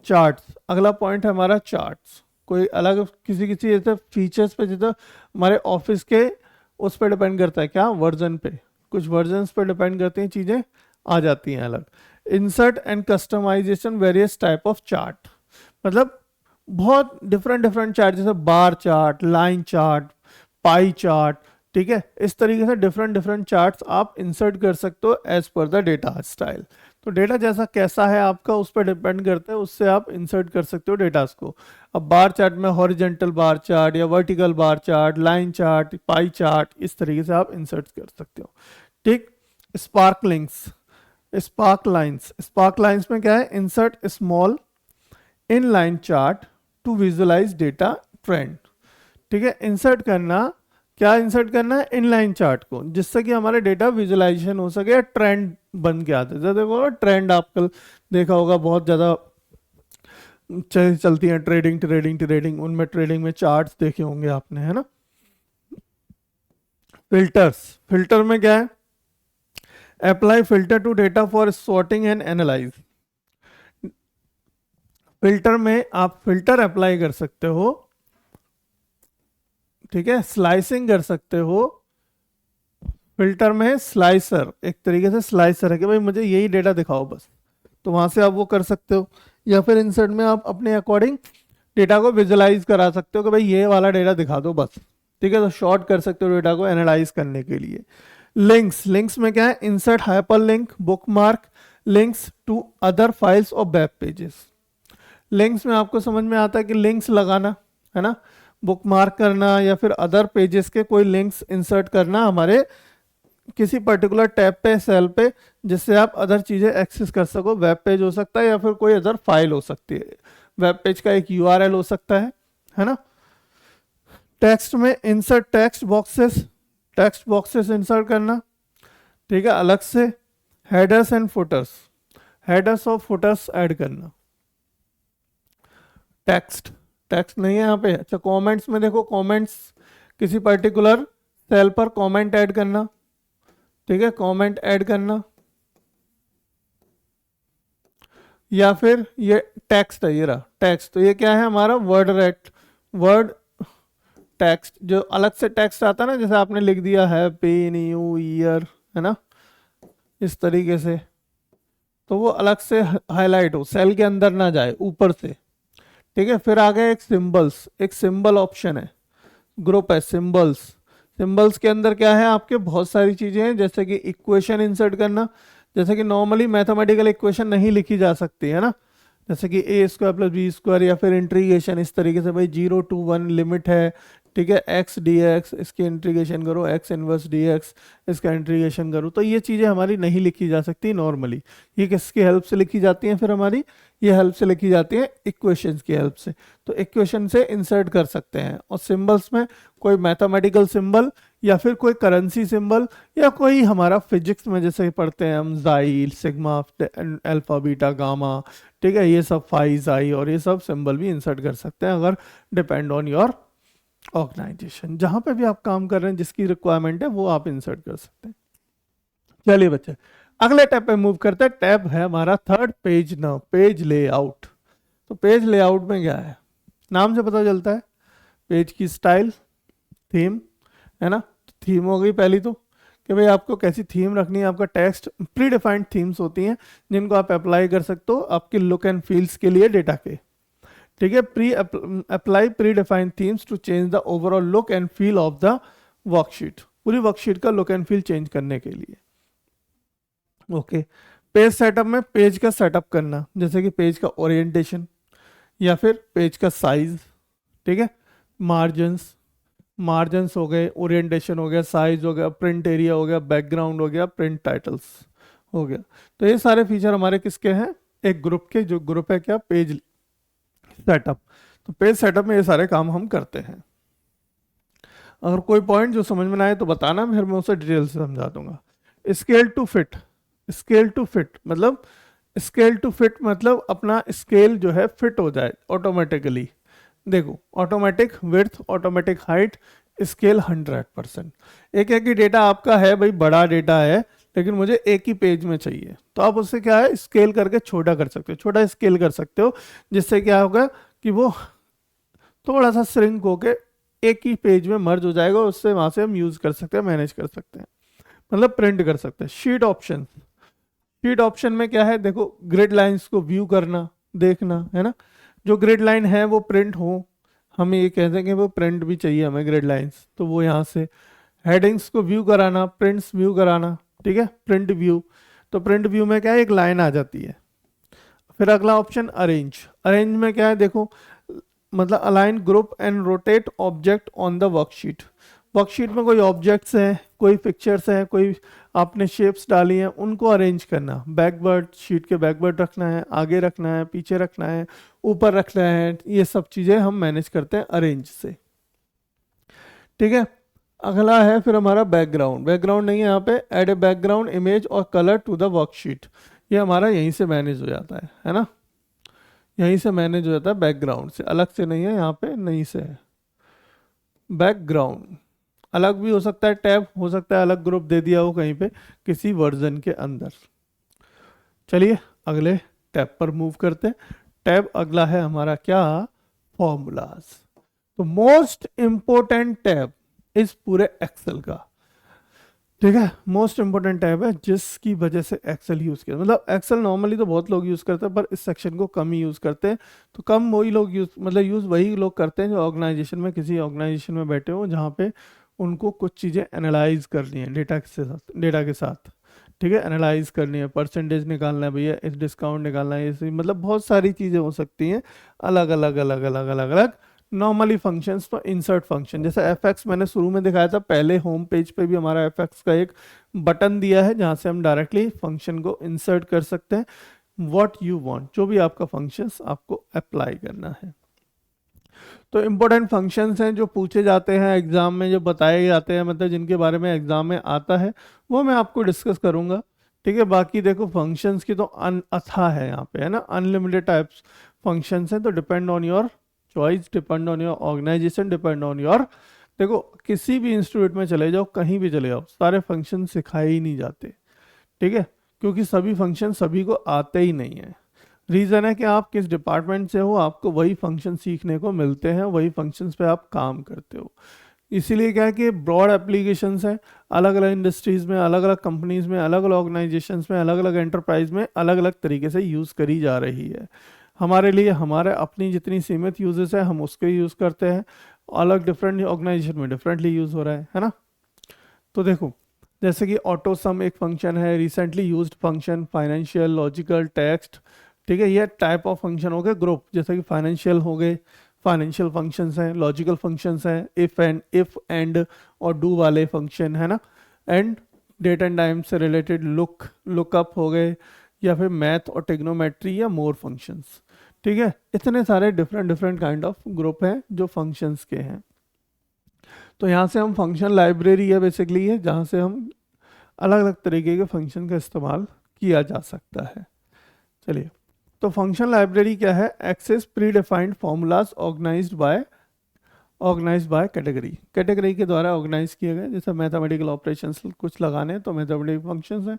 चार्ट्स, अगला पॉइंट है हमारा चार्ट्स। कोई अलग किसी जैसे फीचर्स पे, जैसे हमारे ऑफिस के उस पर डिपेंड करता है क्या, वर्जन पे, कुछ वर्जन्स पे डिपेंड करती हैं, चीज़ें आ जाती हैं अलग। Insert and customization various type of chart, मतलब बहुत डिफरेंट चार्ट, जैसे bar chart, line chart, pie chart, ठीक है, इस तरीके से डिफरेंट डिफरेंट चार्ट्स आप इंसर्ट कर सकते हो as per the data style. तो डेटा जैसा कैसा है आपका उस पर डिपेंड करता है, उससे आप इंसर्ट कर सकते हो डेटास को। अब बार चार्ट में हॉरिजेंटल बार चार्ट या vertical bar chart, line chart, pie chart, इस तरीके से आप इंसर्ट कर सकते हो। ठीक। स्पार्क लिंक्स, स्पार्क लाइंस में क्या है, insert small inline chart to visualize data trend. ठीक है, इंसर्ट करना, क्या इंसर्ट करना है, इनलाइन चार्ट को, जिससे कि हमारे डेटा विजुअलाइजेशन हो सके या ट्रेंड बन के आते हैं। देखो ट्रेंड आपको देखा होगा बहुत ज़्यादा चलती हैं, ट्रेडिंग, उनमें ट्रेडिंग में चार्ट्स देखे होंगे आपने, है ना। फिल्टर में क्या है, apply filter to data for sorting and analyze. Filter में आप फिल्टर अप्लाई कर सकते हो, ठीक है, स्लाइसिंग कर सकते हो। फिल्टर में स्लाइसर, एक तरीके से स्लाइसर है कि भाई मुझे यही डेटा दिखाओ बस, तो वहां से आप वो कर सकते हो। या फिर इंसर्ट में आप अपने अकॉर्डिंग डेटा को विजुअलाइज करा सकते हो कि भाई ये वाला डेटा दिखा दो बस, ठीक है। तो शॉर्ट कर सकते हो डेटा को एनालाइज करने के लिए। लिंक्स में क्या है, insert hyperlink, bookmark links to other files और वेब पेजेस। लिंक्स में आपको समझ में आता है कि लिंक्स लगाना, है ना, बुक मार्क करना या फिर अदर पेजेस के कोई लिंक्स इंसर्ट करना हमारे किसी पर्टिकुलर टैब पे, सेल पे, जिससे आप अदर चीज़ें एक्सेस कर सको। वेब पेज हो सकता है या फिर कोई अदर फाइल हो सकती है, वेब पेज का एक यूआरएल हो सकता है ना। टेक्स्ट में इंसर्ट टेक्स्ट बॉक्सेस इंसर्ट करना, ठीक है, अलग से। हेडर्स एंड फुटर्स, हेडर्स और फुटर्स ऐड करना। टेक्स्ट नहीं है यहाँ पे। अच्छा, कमेंट्स में देखो, कमेंट्स किसी पर्टिकुलर सेल पर कमेंट ऐड करना, ठीक है, कमेंट ऐड करना। या फिर ये टेक्स्ट है, ये रहा टेक्स्ट, तो ये क्या है हमारा वर्ड टेक्स्ट, जो अलग से टेक्स्ट आता है ना, जैसे आपने लिख दिया हैप्पी न्यू ईयर, है ना, इस तरीके से, तो वो अलग से हाईलाइट हो, सेल के अंदर ना जाए, ऊपर से, ठीक है। फिर आ गया एक सिंबल्स, एक सिंबल ऑप्शन है, ग्रुप है सिंबल्स के अंदर क्या है आपके बहुत सारी चीजें हैं, जैसे कि इक्वेशन इंसर्ट करना, जैसे कि नॉर्मली मैथमेटिकल इक्वेशन नहीं लिखी जा सकती है ना, जैसे कि ए स्क्वायर प्लस बी स्क्वायर, या फिर इंटीग्रेशन इस तरीके से, भाई 0 to 1 लिमिट है, ठीक है, एक्स डी एक्स, इसकी इंटीग्रेशन करो, एक्स इनवर्स डी एक्स, इसका इंटीग्रेशन करो। तो ये चीज़ें हमारी नहीं लिखी जा सकती नॉर्मली। ये किसकी हेल्प से लिखी जाती हैं फिर हमारी, ये हेल्प से लिखी जाती है इक्वेशंस की हेल्प से। तो इक्वेशन से इंसर्ट कर सकते हैं। और सिंबल्स में कोई मैथमेटिकल सिंबल या फिर कोई करेंसी सिंबल, या कोई हमारा फिजिक्स में जैसे पढ़ते हैं हम जाई, सिग्मा, अल्फा, बीटा, गामा, ठीक है, ये सब फाई, जाई और ये सब सिंबल भी इंसर्ट कर सकते हैं, अगर डिपेंड ऑन योर ऑर्गेनाइजेशन, जहां पे भी आप काम कर रहे हैं, जिसकी रिक्वायरमेंट है वो आप इंसर्ट कर सकते हैं। चलिए बच्चे, अगले टैब पे मूव करते हैं। टैब है हमारा third, page now, page layout. तो पेज लेआउट में क्या है, नाम से पता चलता है, पेज की स्टाइल, थीम, है ना। थीम हो गई पहली, तो कि भाई आपको कैसी थीम रखनी है। आपका टेक्स्ट प्री डिफाइंड थीम्स होती हैं जिनको आप अप्लाई कर सकते हो आपके लुक एंड फील्स के लिए डेटा के, ठीक है। Apply predefined themes to change the overall look and feel of the worksheet, पूरी वर्कशीट का लुक एंड फील चेंज करने के लिए। ओके, पेज सेटअप में पेज का सेटअप करना, जैसे कि पेज का ओरिएंटेशन या फिर पेज का साइज, ठीक है, मार्जिन्स हो गए, ओरिएंटेशन हो गया, साइज हो गया, प्रिंट एरिया हो गया, बैकग्राउंड हो गया, प्रिंट टाइटल्स हो गया। तो ये सारे फीचर हमारे किसके हैं, एक ग्रुप के, जो ग्रुप है क्या, पेज सेटअप। तो पेज सेटअप में ये सारे काम हम करते हैं। अगर कोई पॉइंट जो समझ में ना आए तो बताना, फिर मैं उसे डिटेल से समझा दूंगा। Scale to fit, scale to fit मतलब अपना स्केल जो है फिट हो जाए ऑटोमेटिकली। देखो, automatic width, automatic height, scale 100%। एक ही डेटा आपका है भाई, बड़ा डेटा है, लेकिन मुझे एक ही पेज में चाहिए, तो आप उससे क्या है, स्केल करके छोटा कर सकते हो, छोटा स्केल कर सकते हो, जिससे क्या होगा कि वो थोड़ा सा श्रिंक होके एक ही पेज में मर्ज हो जाएगा। उससे वहां से हम यूज कर सकते हैं, मैनेज कर सकते हैं, मतलब प्रिंट कर सकते हैं। शीट ऑप्शन में क्या है, देखो, ग्रिड लाइंस को व्यू करना, देखना, है ना। जो ग्रिड लाइन है वो प्रिंट हो, हम ये कहते हैं कि वो प्रिंट भी चाहिए हमें ग्रिड लाइंस, तो वो यहाँ से हेडिंग्स को व्यू कराना, प्रिंट्स व्यू कराना, ठीक है, प्रिंट व्यू। तो प्रिंट व्यू में क्या है, एक लाइन आ जाती है। फिर अगला ऑप्शन अरेंज। अरेंज में क्या है देखो, मतलब align group and rotate object on the worksheet. Worksheet में कोई ऑब्जेक्ट्स हैं, कोई पिक्चर्स हैं, कोई आपने शेप्स डाली हैं, उनको अरेंज करना। बैकवर्ड, शीट के बैकवर्ड रखना है, आगे रखना है, पीछे रखना है, ऊपर रखना है, ये सब चीज़ें हम मैनेज करते हैं अरेंज से, ठीक है। अगला है फिर हमारा बैकग्राउंड। बैकग्राउंड नहीं है यहाँ पे, एड ए बैकग्राउंड इमेज और कलर टू द वर्कशीट। ये हमारा यहीं से मैनेज हो जाता है ना, यहीं से मैनेज हो जाता है, बैकग्राउंड से, अलग से नहीं है, यहाँ पे नहीं से है। बैकग्राउंड अलग भी हो सकता है, टैब हो सकता है अलग ग्रुप दे दिया हो कहीं पे किसी वर्जन के अंदर। चलिए अगले टैब पर मूव करते हैं। टैब अगला है हमारा क्या, फॉर्मूलाज। तो मोस्ट इंपॉर्टेंट टैब इस पूरे एक्सेल का, ठीक है, मोस्ट इंपॉर्टेंट टैब है जिसकी वजह से एक्सेल यूज किया। मतलब एक्सेल नॉर्मली तो बहुत लोग यूज करते हैं, पर इस सेक्शन को कम ही यूज करते हैं। तो कम वही लोग यूज, मतलब यूज वही लोग करते हैं जो ऑर्गेनाइजेशन में, किसी ऑर्गेनाइजेशन में बैठे हो जहाँ पे उनको कुछ चीज़ें एनालाइज करनी है डेटा के साथ, ठीक है, एनालाइज करनी है, परसेंटेज निकालना है भैया, इस डिस्काउंट निकालना है, ऐसे मतलब बहुत सारी चीज़ें हो सकती हैं अलग अलग अलग अलग अलग अलग। नॉर्मली फंक्शंस तो इंसर्ट फंक्शन, जैसे एफ एक्स मैंने शुरू में दिखाया था, पहले होम पेज पे भी हमारा एफ एक्स का एक बटन दिया है जहाँ से हम डायरेक्टली फंक्शन को इंसर्ट कर सकते हैं। व्हाट यू वांट, जो भी आपका फंक्शंस आपको अप्लाई करना है। तो इम्पोर्टेंट फंक्शंस हैं जो पूछे जाते हैं एग्जाम में, जो बताए जाते हैं, मतलब जिनके बारे में एग्जाम में आता है, वो मैं आपको डिस्कस करूंगा, ठीक है। बाकी देखो फंक्शंस की तो अथाह है यहाँ पे, है ना, अनलिमिटेड टाइप्स फंक्शंस हैं। तो depend on your choice, depend on your organization, depend on your, देखो किसी भी इंस्टीट्यूट में चले जाओ, कहीं भी चले जाओ, सारे फंक्शन सिखाए ही नहीं जाते, ठीक है, क्योंकि सभी फंक्शन सभी को आते ही नहीं है। रीज़न है कि आप किस डिपार्टमेंट से हो, आपको वही फंक्शन सीखने को मिलते हैं, वही फंक्शंस पे आप काम करते हो। इसीलिए क्या है कि ब्रॉड एप्लीकेशंस हैं, अलग अलग इंडस्ट्रीज़ में, अलग अलग कंपनीज़ में, अलग अलग ऑर्गेनाइजेशंस में, अलग अलग एंटरप्राइज में अलग अलग तरीके से यूज़ करी जा रही है। हमारे लिए हमारे अपनी जितनी सीमित यूजेस है हम उसके यूज़ करते हैं, अलग डिफरेंट ऑर्गेनाइजेशन में डिफरेंटली यूज़ हो रहा है ना। तो देखो जैसे कि ऑटो सम एक फंक्शन है, recently used function, financial, logical, text, ठीक है, ये टाइप ऑफ फंक्शन हो गए ग्रुप। जैसे कि फाइनेंशियल हो गए, फाइनेंशियल फंक्शंस हैं, लॉजिकल फंक्शंस हैं, इफ एंड और डू वाले फंक्शन है ना, एंड डेट एंड टाइम से रिलेटेड लुकअप हो गए, या फिर मैथ और टेक्नोमेट्री या मोर फंक्शंस, ठीक है। इतने सारे different different kind of group हैं जो फंक्शंस के हैं। तो यहाँ से हम फंक्शन लाइब्रेरी है बेसिकली है, जहाँ से हम अलग अलग तरीके के फंक्शन का इस्तेमाल किया जा सकता है। चलिए, तो फंक्शन लाइब्रेरी क्या है, access predefined formulas organize by category, category के द्वारा ऑर्गेनाइज किए गए। जैसे मैथमेटिकल ऑपरेशंस कुछ लगाने हैं तो मैथमेटिकल फंक्शंस हैं,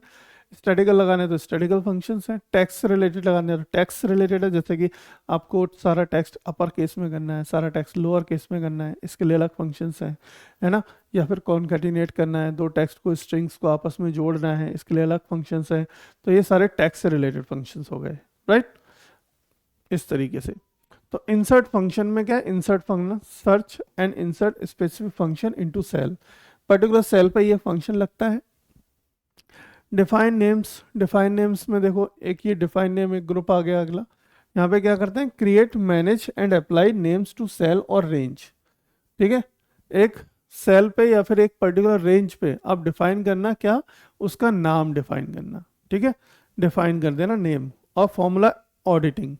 स्टैटिकल लगाने तो स्टैटिकल फंक्शंस हैं, टेक्स्ट रिलेटेड लगाने तो टेक्स्ट रिलेटेड है। जैसे कि आपको सारा टेक्स्ट अपर केस में करना है, सारा टेक्स्ट लोअर केस में करना है, इसके लिए अलग फंक्शंस हैं, है ना। या फिर कॉन्कैटिनेट करना है, दो टेक्स्ट को, स्ट्रिंग्स को आपस में जोड़ना है, इसके लिए अलग फंक्शंस हैं। तो ये सारे टेक्स्ट से रिलेटेड फंक्शंस हो गए, राइट, इस तरीके से। तो इंसर्ट फंक्शन में क्या है, insert function, search and insert specific function into cell, particular cell पे ये फंक्शन लगता है। डिफाइन नेम्स, डिफाइन नेम्स में देखो एक ये डिफाइन नेम एक ग्रुप आ गया। अगला यहाँ पे क्या करते हैं, create, manage and apply names to cell और रेंज, ठीक है। एक सेल पे या फिर एक पर्टिकुलर रेंज पे आप डिफाइन करना क्या, उसका नाम डिफाइन करना, ठीक है, डिफाइन कर देना नेम। और फॉर्मूला ऑडिटिंग,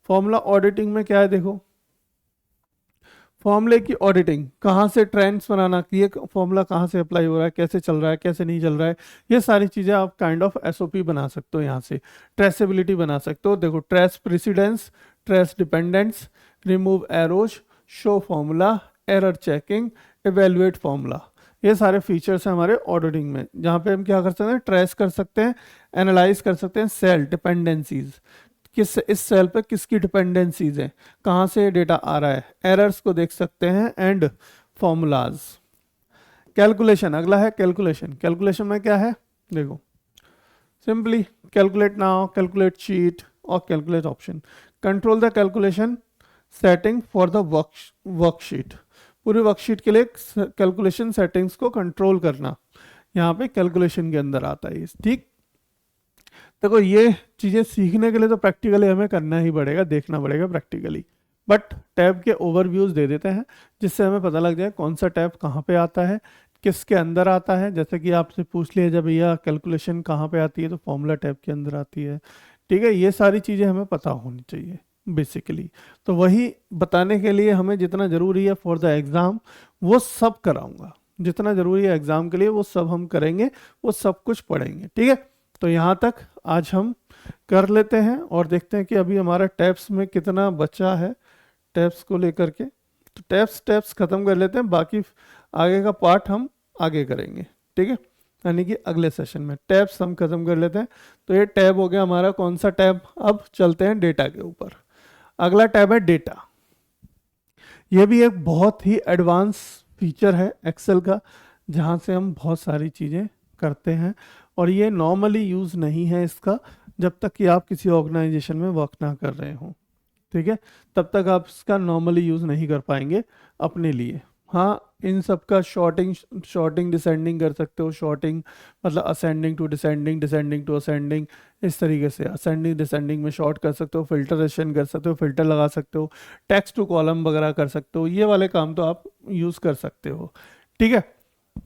फॉर्मूला ऑडिटिंग में क्या है देखो, फॉर्मूले की ऑडिटिंग, कहाँ से ट्रेंड्स बनाना कि ये फॉर्मूला कहाँ से अप्लाई हो रहा है, कैसे चल रहा है, कैसे नहीं चल रहा है, ये सारी चीज़ें आप काइंड ऑफ एसओपी बना सकते हो। यहाँ से ट्रेसेबिलिटी बना सकते हो। देखो trace precedence, trace dependents, remove arrows, show formula, error checking, evaluate formula, ये सारे फीचर्स हैं हमारे ऑडिटिंग में, जहाँ पे हम क्या कर सकते हैं, ट्रेस कर सकते हैं, एनालाइज कर सकते हैं सेल डिपेंडेंसीज, किस इस सेल पे किसकी डिपेंडेंसीज हैं, कहाँ से डेटा आ रहा है, एरर्स को देख सकते हैं, एंड फॉर्मूलाज। कैलकुलेशन अगला है, कैलकुलेशन। कैलकुलेशन में क्या है देखो, simply calculate now, calculate sheet और calculate option. Control the calculation setting for the worksheet, पूरी वर्कशीट के लिए कैलकुलेशन सेटिंग्स को कंट्रोल करना, यहाँ पे कैलकुलेशन के अंदर आता है। ठीक, देखो ये चीज़ें सीखने के लिए तो प्रैक्टिकली हमें करना ही पड़ेगा, देखना पड़ेगा प्रैक्टिकली, बट टैब के ओवरव्यूज दे देते हैं जिससे हमें पता लग जाए कौन सा टैब कहाँ पे आता है, किसके अंदर आता है। जैसे कि आपसे पूछ लिया जब भैया कैलकुलेशन कहाँ पे आती है, तो फॉर्मूला टैब के अंदर आती है। ठीक है, ये सारी चीज़ें हमें पता होनी चाहिए बेसिकली। तो वही बताने के लिए हमें जितना ज़रूरी है फॉर द एग्ज़ाम वो सब कराऊंगा, जितना ज़रूरी है एग्ज़ाम के लिए वो सब हम करेंगे, वो सब कुछ पढ़ेंगे। ठीक है, तो यहाँ तक आज हम कर लेते हैं और देखते हैं कि अभी हमारा टैब्स में कितना बचा है टैब्स को लेकर के। तो टैब्स ख़त्म कर लेते हैं, बाकी आगे का पार्ट हम आगे करेंगे। ठीक है, यानी कि अगले सेशन में टैब्स हम खत्म कर लेते हैं। तो ये टैब हो गया हमारा, कौन सा टैब। अब चलते हैं डेटा के ऊपर। अगला टैब है डेटा। ये भी एक बहुत ही एडवांस फीचर है एक्सेल का, जहाँ से हम बहुत सारी चीज़ें करते हैं, और ये नॉर्मली यूज़ नहीं है इसका जब तक कि आप किसी ऑर्गेनाइजेशन में वर्क ना कर रहे हो। ठीक है, तब तक आप इसका नॉर्मली यूज़ नहीं कर पाएंगे अपने लिए। हाँ, इन सब का शॉर्टिंग डिसेंडिंग कर सकते हो। शॉर्टिंग मतलब ascending to descending, descending to ascending, इस तरीके से असेंडिंग डिसेंडिंग में शॉर्ट कर सकते हो, फिल्टरेशन कर सकते हो, फिल्टर लगा सकते हो, टेक्स्ट टू कॉलम वगैरह कर सकते हो। ये वाले काम तो आप यूज़ कर सकते हो। ठीक है,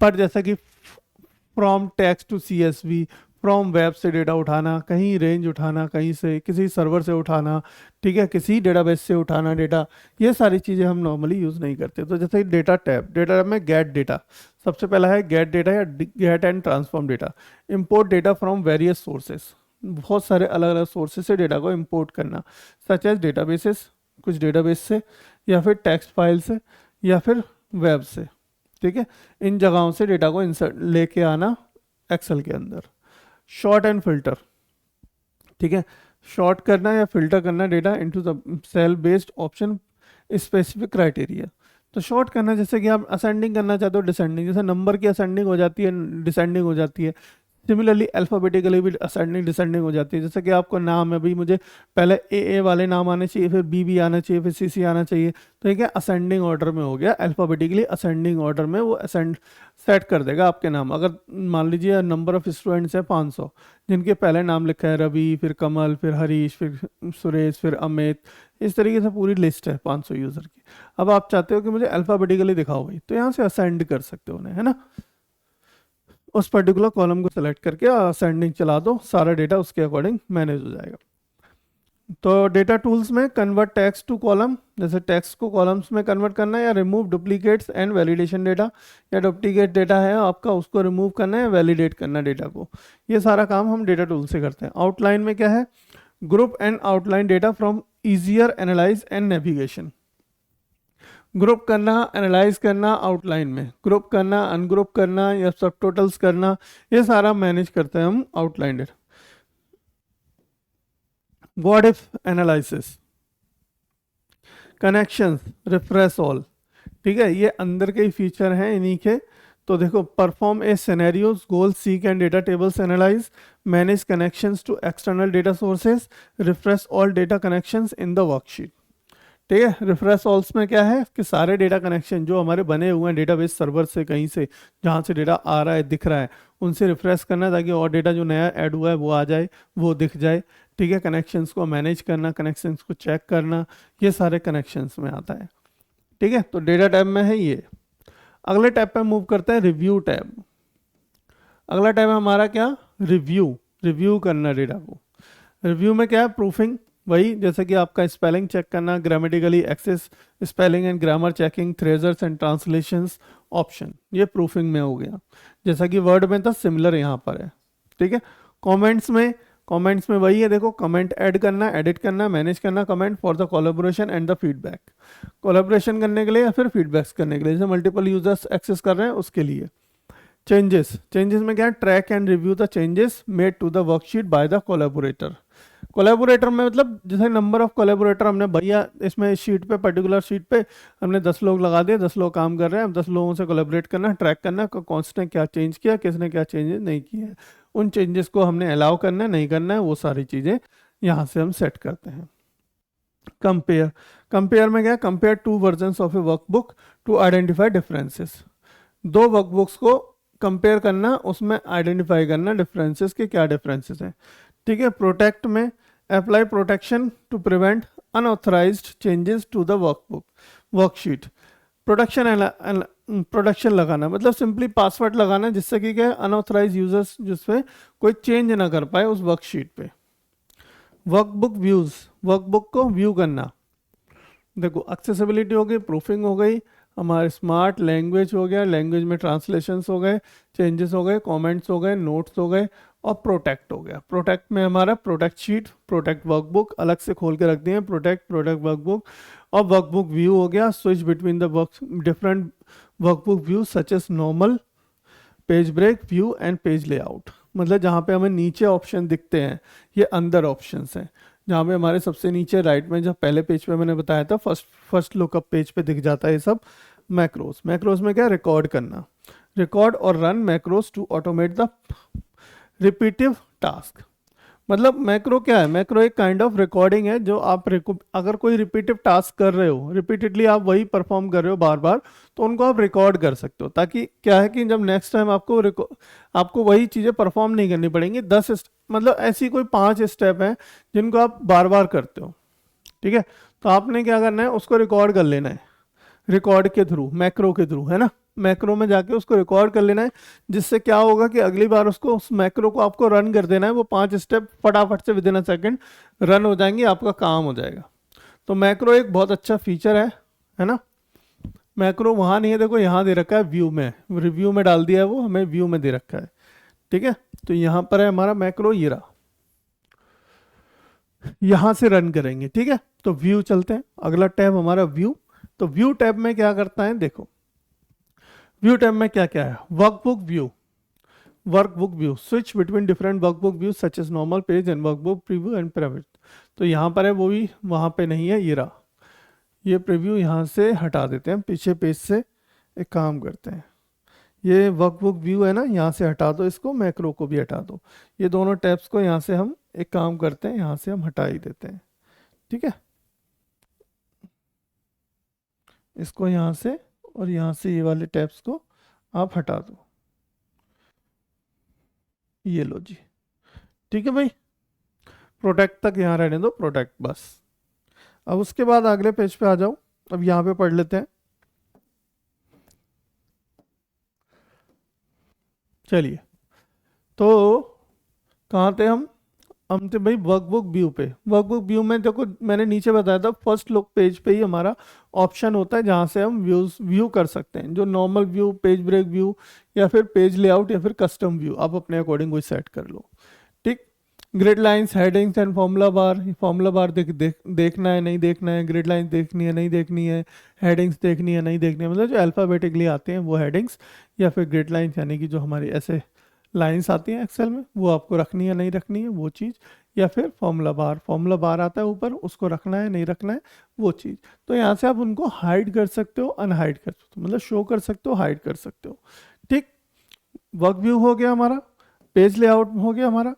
पर जैसा कि from text to CSV, from web से डेटा उठाना, कहीं रेंज उठाना, कहीं से किसी सर्वर से उठाना, ठीक है, किसी डेटाबेस से उठाना डेटा, ये सारी चीज़ें हम नॉर्मली यूज़ नहीं करते। तो जैसे डेटा टैब में गेट डेटा सबसे पहला है, गेट डेटा या get and transform data. Import data from various sources, बहुत सारे अलग अलग सोर्सेज से डेटा को इंपोर्ट करना, सच एज डेटाबेसेस, कुछ डेटाबेस से, या फिर टेक्स्ट फाइल से, या फिर वेब से। ठीक है, इन जगहों से डेटा को इंसर्ट लेके आना एक्सेल के अंदर। शॉर्ट एंड फिल्टर, ठीक है, शॉर्ट करना या फिल्टर करना data into the cell based option specific criteria. तो शॉर्ट करना, जैसे कि आप असेंडिंग करना चाहते हो, डिसेंडिंग, जैसे नंबर की असेंडिंग हो जाती है, डिसेंडिंग हो जाती है। सिमिलरली अल्फ़ाबेटिकली भी असेंडिंग डिसेंडिंग हो जाती है। जैसे कि आपको नाम है, अभी मुझे पहले ए वाले नाम आने चाहिए, फिर बी आना चाहिए, फिर सी आना चाहिए। तो ये क्या असेंडिंग ऑर्डर में हो गया, अल्फ़ाबेटिकली असेंडिंग ऑर्डर में वो असेंड सेट कर देगा आपके नाम। अगर मान लीजिए नंबर ऑफ स्टूडेंट्स है 500, जिनके पहले नाम लिखा है रवि, फिर कमल, फिर हरीश, फिर सुरेश, फिर अमित, इस तरीके से पूरी लिस्ट है 500 यूज़र की। अब आप चाहते हो कि मुझे अल्फ़ाबेटिकली दिखाओ भाई, तो यहाँ से असेंड कर सकते हो उन्हें, है ना। उस पर्टिकुलर कॉलम को सेलेक्ट करके असेंडिंग चला दो, सारा डेटा उसके अकॉर्डिंग मैनेज हो जाएगा। तो डेटा टूल्स में कन्वर्ट टेक्स्ट टू कॉलम, जैसे टेक्स्ट को कॉलम्स में कन्वर्ट करना है, या remove duplicates and validation data, या डुप्लीकेट डेटा है आपका उसको रिमूव करना है, वैलिडेट करना डेटा को। ये सारा काम हम डेटा टूल से करते हैं। आउटलाइन में क्या है, group and outline data from easier analyse and navigation. Group करना, एनालाइज करना आउटलाइन में, ग्रुप करना, अनग्रुप करना, या सब टोटल्स करना, ये सारा मैनेज करते हैं हम outline data. What if analysis, connections, refresh all, ठीक है, ये अंदर के ही फीचर हैं इन्हीं के। तो देखो, perform a scenarios, goal, seek and data tables analyze, manage connections to external data sources, refresh all data connections in the worksheet. ठीक है, रिफ्रेश ऑल्स में क्या है कि सारे डेटा कनेक्शन जो हमारे बने हुए हैं डेटाबेस सर्वर से, कहीं से जहाँ से डेटा आ रहा है दिख रहा है, उनसे रिफ्रेश करना ताकि और डेटा जो नया ऐड हुआ है वो आ जाए, वो दिख जाए। ठीक है, कनेक्शंस को मैनेज करना, कनेक्शंस को चेक करना, ये सारे कनेक्शंस में आता है। ठीक है, तो डेटा टैब में है ये। अगले टैब पे मूव करते हैं, रिव्यू टैब। अगला टैब है हमारा क्या, रिव्यू करना डेटा को। रिव्यू में क्या है, प्रूफिंग, वही जैसे कि आपका स्पेलिंग चेक करना, grammatically access, spelling and grammar checking, thesaurus and translations option, ये प्रूफिंग में हो गया। जैसा कि वर्ड में था सिमिलर यहाँ पर है। ठीक है, कमेंट्स में वही है, देखो कमेंट ऐड करना, एडिट करना, मैनेज करना comment for the collaboration and the feedback, collaboration करने के लिए या फिर फीडबैक्स करने के लिए, जैसे मल्टीपल यूजर्स एक्सेस कर रहे हैं उसके लिए। चेंजेस में क्या है, track and review the changes made to the worksheet by the collaborator. Collaborator में मतलब जैसे नंबर ऑफ कोलैबोरेटर हमने भैया इसमें शीट पे, पर्टिकुलर शीट पे हमने 10 लोग लगा दिए, 10 लोग काम कर रहे हैं। अब 10 लोगों से कोलैबोरेट करना, ट्रैक करना कौन ने क्या चेंज किया, किसने क्या चेंजेस नहीं किए, उन चेंजेस को हमने अलाउ करना है नहीं करना है, वो सारी चीज़ें यहाँ से हम सेट करते हैं। कंपेयर, कंपेयर में क्या, compare two versions of a workbook to identify differences, दो वर्कबुक्स को कंपेयर करना, उसमें आइडेंटिफाई करना डिफरेंसेस के क्या डिफरेंसेस हैं। ठीक है। प्रोटेक्ट में apply protection to prevent unauthorized changes to the workbook worksheet. Protection लगाना मतलब सिंपली पासवर्ड लगाना, जिससे कि क्या अनऑथराइज यूजर्स जिसपे कोई चेंज ना कर पाए उस वर्कशीट पे। वर्कबुक व्यूज, वर्कबुक को व्यू करना, देखो एक्सेसिबिलिटी हो गई, प्रूफिंग हो गई, हमारे स्मार्ट लैंग्वेज हो गया, लैंग्वेज में ट्रांसलेशंस हो गए, चेंजेस हो गए, कमेंट्स हो गए, नोट्स हो गए, और प्रोटेक्ट हो गया। प्रोटेक्ट में हमारा प्रोटेक्ट शीट, प्रोटेक्ट वर्कबुक अलग से खोल के रख दिए, प्रोटेक्ट प्रोटेक्ट वर्कबुक, और वर्कबुक व्यू हो गया, switch between the work different workbook view such as normal, page break, view and page layout. मतलब जहाँ पे हमें नीचे ऑप्शन दिखते हैं ये अंदर ऑप्शंस हैं, जहाँ पे हमारे सबसे नीचे राइट में जब पहले पेज पे मैंने बताया था फर्स्ट लुकअप पेज पे दिख जाता है ये सब मैक्रोस। मैक्रोस में क्या, रिकॉर्ड करना, रिकॉर्ड और run macros to automate the repetitive task. मतलब मैक्रो क्या है, मैक्रो एक काइंड ऑफ रिकॉर्डिंग है, जो आप अगर कोई रिपीटिव टास्क कर रहे हो, रिपीटेडली आप वही परफॉर्म कर रहे हो बार बार, तो उनको आप रिकॉर्ड कर सकते हो, ताकि क्या है कि जब नेक्स्ट टाइम आपको वही चीज़ें परफॉर्म नहीं करनी पड़ेंगी। मतलब ऐसी कोई 5 स्टेप हैं जिनको आप बार बार करते हो। ठीक है। तो आपने क्या करना है, उसको रिकॉर्ड कर लेना है, रिकॉर्ड के थ्रू, मैक्रो के थ्रू, है ना। मैक्रो में जाके उसको रिकॉर्ड कर लेना है, जिससे क्या होगा कि अगली बार उसको उस मैक्रो को आपको रन कर देना है, वो 5 स्टेप फटाफट से विदिन अ सेकंड रन हो जाएंगे, आपका काम हो जाएगा। तो मैक्रो एक बहुत अच्छा फीचर है ना। मैक्रो वहाँ नहीं है, देखो यहाँ दे रखा है व्यू में, रिव्यू में डाल दिया है वो, हमें व्यू में दे रखा है। ठीक है। तो यहाँ पर है हमारा मैक्रो, ये रहा, यहाँ से रन करेंगे। ठीक है। तो व्यू चलते हैं, अगला टैब हमारा व्यू। तो व्यू टैब में क्या करता है, देखो व्यू टैब में क्या क्या है, workbook view, workbook view, switch between different workbook view such as normal page and workbook preview and private. तो यहाँ पर है, वो भी वहाँ पे नहीं है, ये रहा, ये प्रीव्यू यहाँ से हटा देते हैं, पीछे पेज से एक काम करते हैं, ये वर्कबुक व्यू है ना, यहाँ से हटा दो इसको, मैक्रो को भी हटा दो, ये दोनों टैब्स को यहाँ से हम एक काम करते हैं, यहाँ से हम हटा ही देते हैं। ठीक है। इसको यहाँ से और यहाँ से ये वाले टैब्स को आप हटा दो, ये लो जी। ठीक है भाई, प्रोटेक्ट तक यहाँ रहने दो, प्रोटेक्ट बस। अब उसके बाद अगले पेज पे आ जाओ, अब यहाँ पे पढ़ लेते हैं। चलिए, तो कहाँ थे हम थे भाई वर्कबुक व्यू पे। वर्कबुक व्यू में देखो मैंने नीचे बताया था, फर्स्ट लुक पेज पे ही हमारा ऑप्शन होता है जहाँ से हम व्यू कर सकते हैं, जो normal view, page break view, या फिर पेज लेआउट, या फिर कस्टम व्यू, आप अपने अकॉर्डिंग वही सेट कर लो। ठीक। Grid lines, headings and formula bar, formula bar देखना है नहीं देखना है, ग्रिड लाइंस देखनी है नहीं देखनी है, हेडिंग्स देखनी है नहीं देखनी है, मतलब जो अल्फ़ाबेटिकली आते हैं वो हेडिंग्स, या फिर ग्रिड लाइंस यानी कि जो हमारी ऐसे लाइंस आती हैं एक्सेल में, वो आपको रखनी है नहीं रखनी है वो चीज़, या फिर फॉर्मूला बार आता है ऊपर, उसको रखना है नहीं रखना है वो चीज़। तो यहाँ से आप उनको हाइड कर सकते हो, अनहाइड कर सकते हो, मतलब शो कर सकते हो, हाइड कर सकते हो। ठीक। वर्क व्यू हो गया हमारा, पेज लेआउट हो गया हमारा,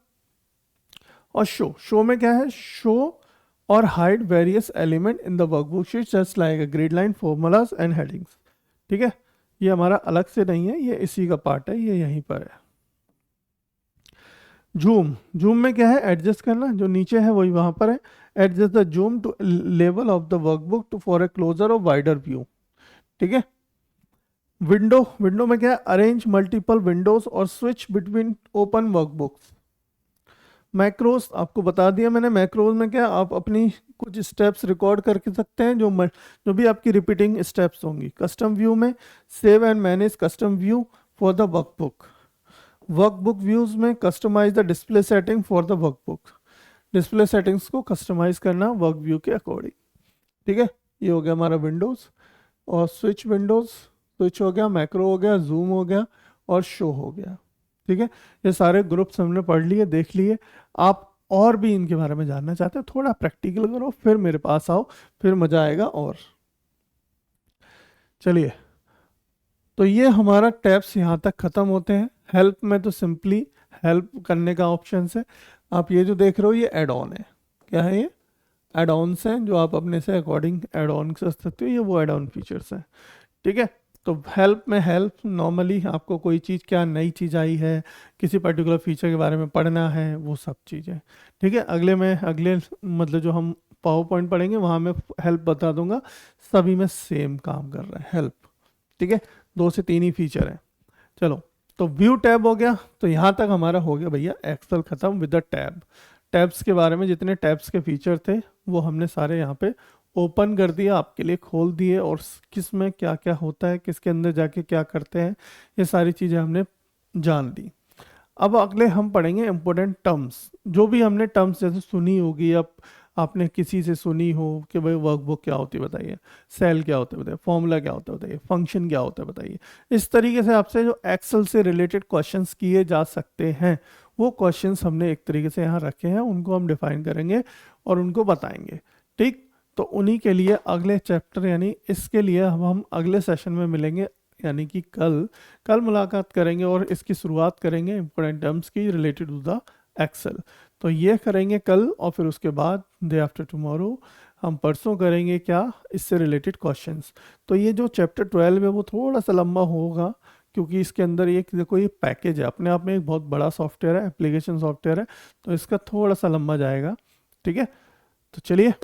और शो में क्या है, शो और hide various element in the workbook sheet just like grid line, formulas and headings. ठीक है। ये हमारा अलग से नहीं है, ये इसी का पार्ट है, ये यहीं पर है। जूम में क्या है, एडजस्ट करना, जो नीचे है वही वहां पर है, adjust the zoom to level of the workbook to for a closer or wider view. ठीक है। विंडो में क्या है, अरेंज मल्टीपल विंडोज और switch between open workbooks. Macros आपको बता दिया मैंने, मैक्रोस में क्या आप अपनी कुछ स्टेप्स रिकॉर्ड करके सकते हैं, जो भी आपकी रिपीटिंग स्टेप्स होंगी। कस्टम व्यू में save and manage custom view for the workbook. Workbook views में customize the display setting for the workbook, display settings को कस्टमाइज करना वर्क व्यू के अकॉर्डिंग। ठीक है। ये हो गया हमारा विंडोज, और स्विच विंडोज, स्विच हो गया, मैक्रो हो गया, जूम हो गया, और शो हो गया। ठीक है। ये सारे ग्रुप्स हमने पढ़ लिए, देख लिए। आप और भी इनके बारे में जानना चाहते हो, थोड़ा प्रैक्टिकल करो, फिर मेरे पास आओ, फिर मजा आएगा। और चलिए, तो ये हमारा टैब्स यहाँ तक ख़त्म होते हैं। हेल्प में तो सिंपली हेल्प करने का ऑप्शन है, आप ये जो देख रहे हो ये एड ऑन है, क्या है ये, एड ऑन्स हैं जो आप अपने से अकॉर्डिंग एड ऑन कर सकते हो, ये वो एड ऑन फीचर्स हैं। ठीक है, तो हेल्प में हेल्प नॉर्मली आपको कोई चीज़ क्या नई चीज़ आई है, किसी पर्टिकुलर फीचर के बारे में पढ़ना है, वो सब चीज़ें। ठीक है, अगले मतलब जो हम पावर पॉइंट पढ़ेंगे वहाँ मैं हेल्प बता दूंगा, सभी में सेम काम कर रहा है हेल्प। ठीक है, 2 से 3 ही फीचर है। चलो, तो व्यू टैब हो गया, तो यहाँ तक हमारा हो गया भैया एक्सेल खत्म विद द टैब। टैब्स के बारे में जितने टैब्स के फीचर थे वो हमने सारे यहाँ पे ओपन कर दिया, आपके लिए खोल दिए, और किस में क्या क्या होता है, किसके अंदर जाके क्या करते हैं, ये सारी चीज़ें हमने जान ली। अब अगले हम पढ़ेंगे इंपॉर्टेंट टर्म्स, जो भी हमने टर्म्स जैसे सुनी होगी, अब आपने किसी से सुनी हो कि भाई वर्कबुक क्या होती है बताइए, सेल क्या होता है बताइए, फॉर्मूला क्या होता है बताइए, फंक्शन क्या होता है बताइए। इस तरीके से आपसे जो एक्सेल से रिलेटेड क्वेश्चंस किए जा सकते हैं, वो क्वेश्चंस हमने एक तरीके से यहाँ रखे हैं, उनको हम डिफाइन करेंगे और उनको बताएंगे। ठीक, तो उन्हीं के लिए अगले चैप्टर यानी इसके लिए हम अगले सेशन में मिलेंगे, यानी कि कल मुलाकात करेंगे और इसकी शुरुआत करेंगे इंपॉर्टेंट टर्म्स की रिलेटेड टू द एक्सेल। तो ये करेंगे कल, और फिर उसके बाद डे आफ्टर टुमारो हम परसों करेंगे क्या, इससे रिलेटेड क्वेश्चंस। तो ये जो चैप्टर 12 है वो थोड़ा सा लंबा होगा, क्योंकि इसके अंदर एक देखो ये पैकेज है, अपने आप में एक बहुत बड़ा सॉफ्टवेयर है, एप्लीकेशन सॉफ्टवेयर है, तो इसका थोड़ा सा लंबा जाएगा। ठीक है, तो चलिए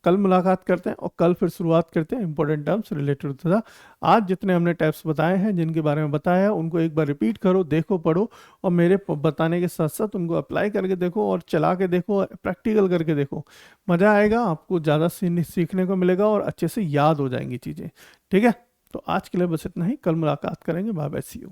कल मुलाकात करते हैं और कल फिर शुरुआत करते हैं important terms related to the. आज जितने हमने टैब्स बताए हैं, जिनके बारे में बताया है, उनको एक बार रिपीट करो, देखो, पढ़ो, और मेरे बताने के साथ साथ उनको अप्लाई करके देखो और चला के देखो, प्रैक्टिकल करके देखो। मज़ा आएगा, आपको ज़्यादा सीखने को मिलेगा और अच्छे से याद हो जाएंगी चीज़ें। ठीक है, तो आज के लिए बस इतना ही, कल मुलाकात करेंगे। Bye bye, see you.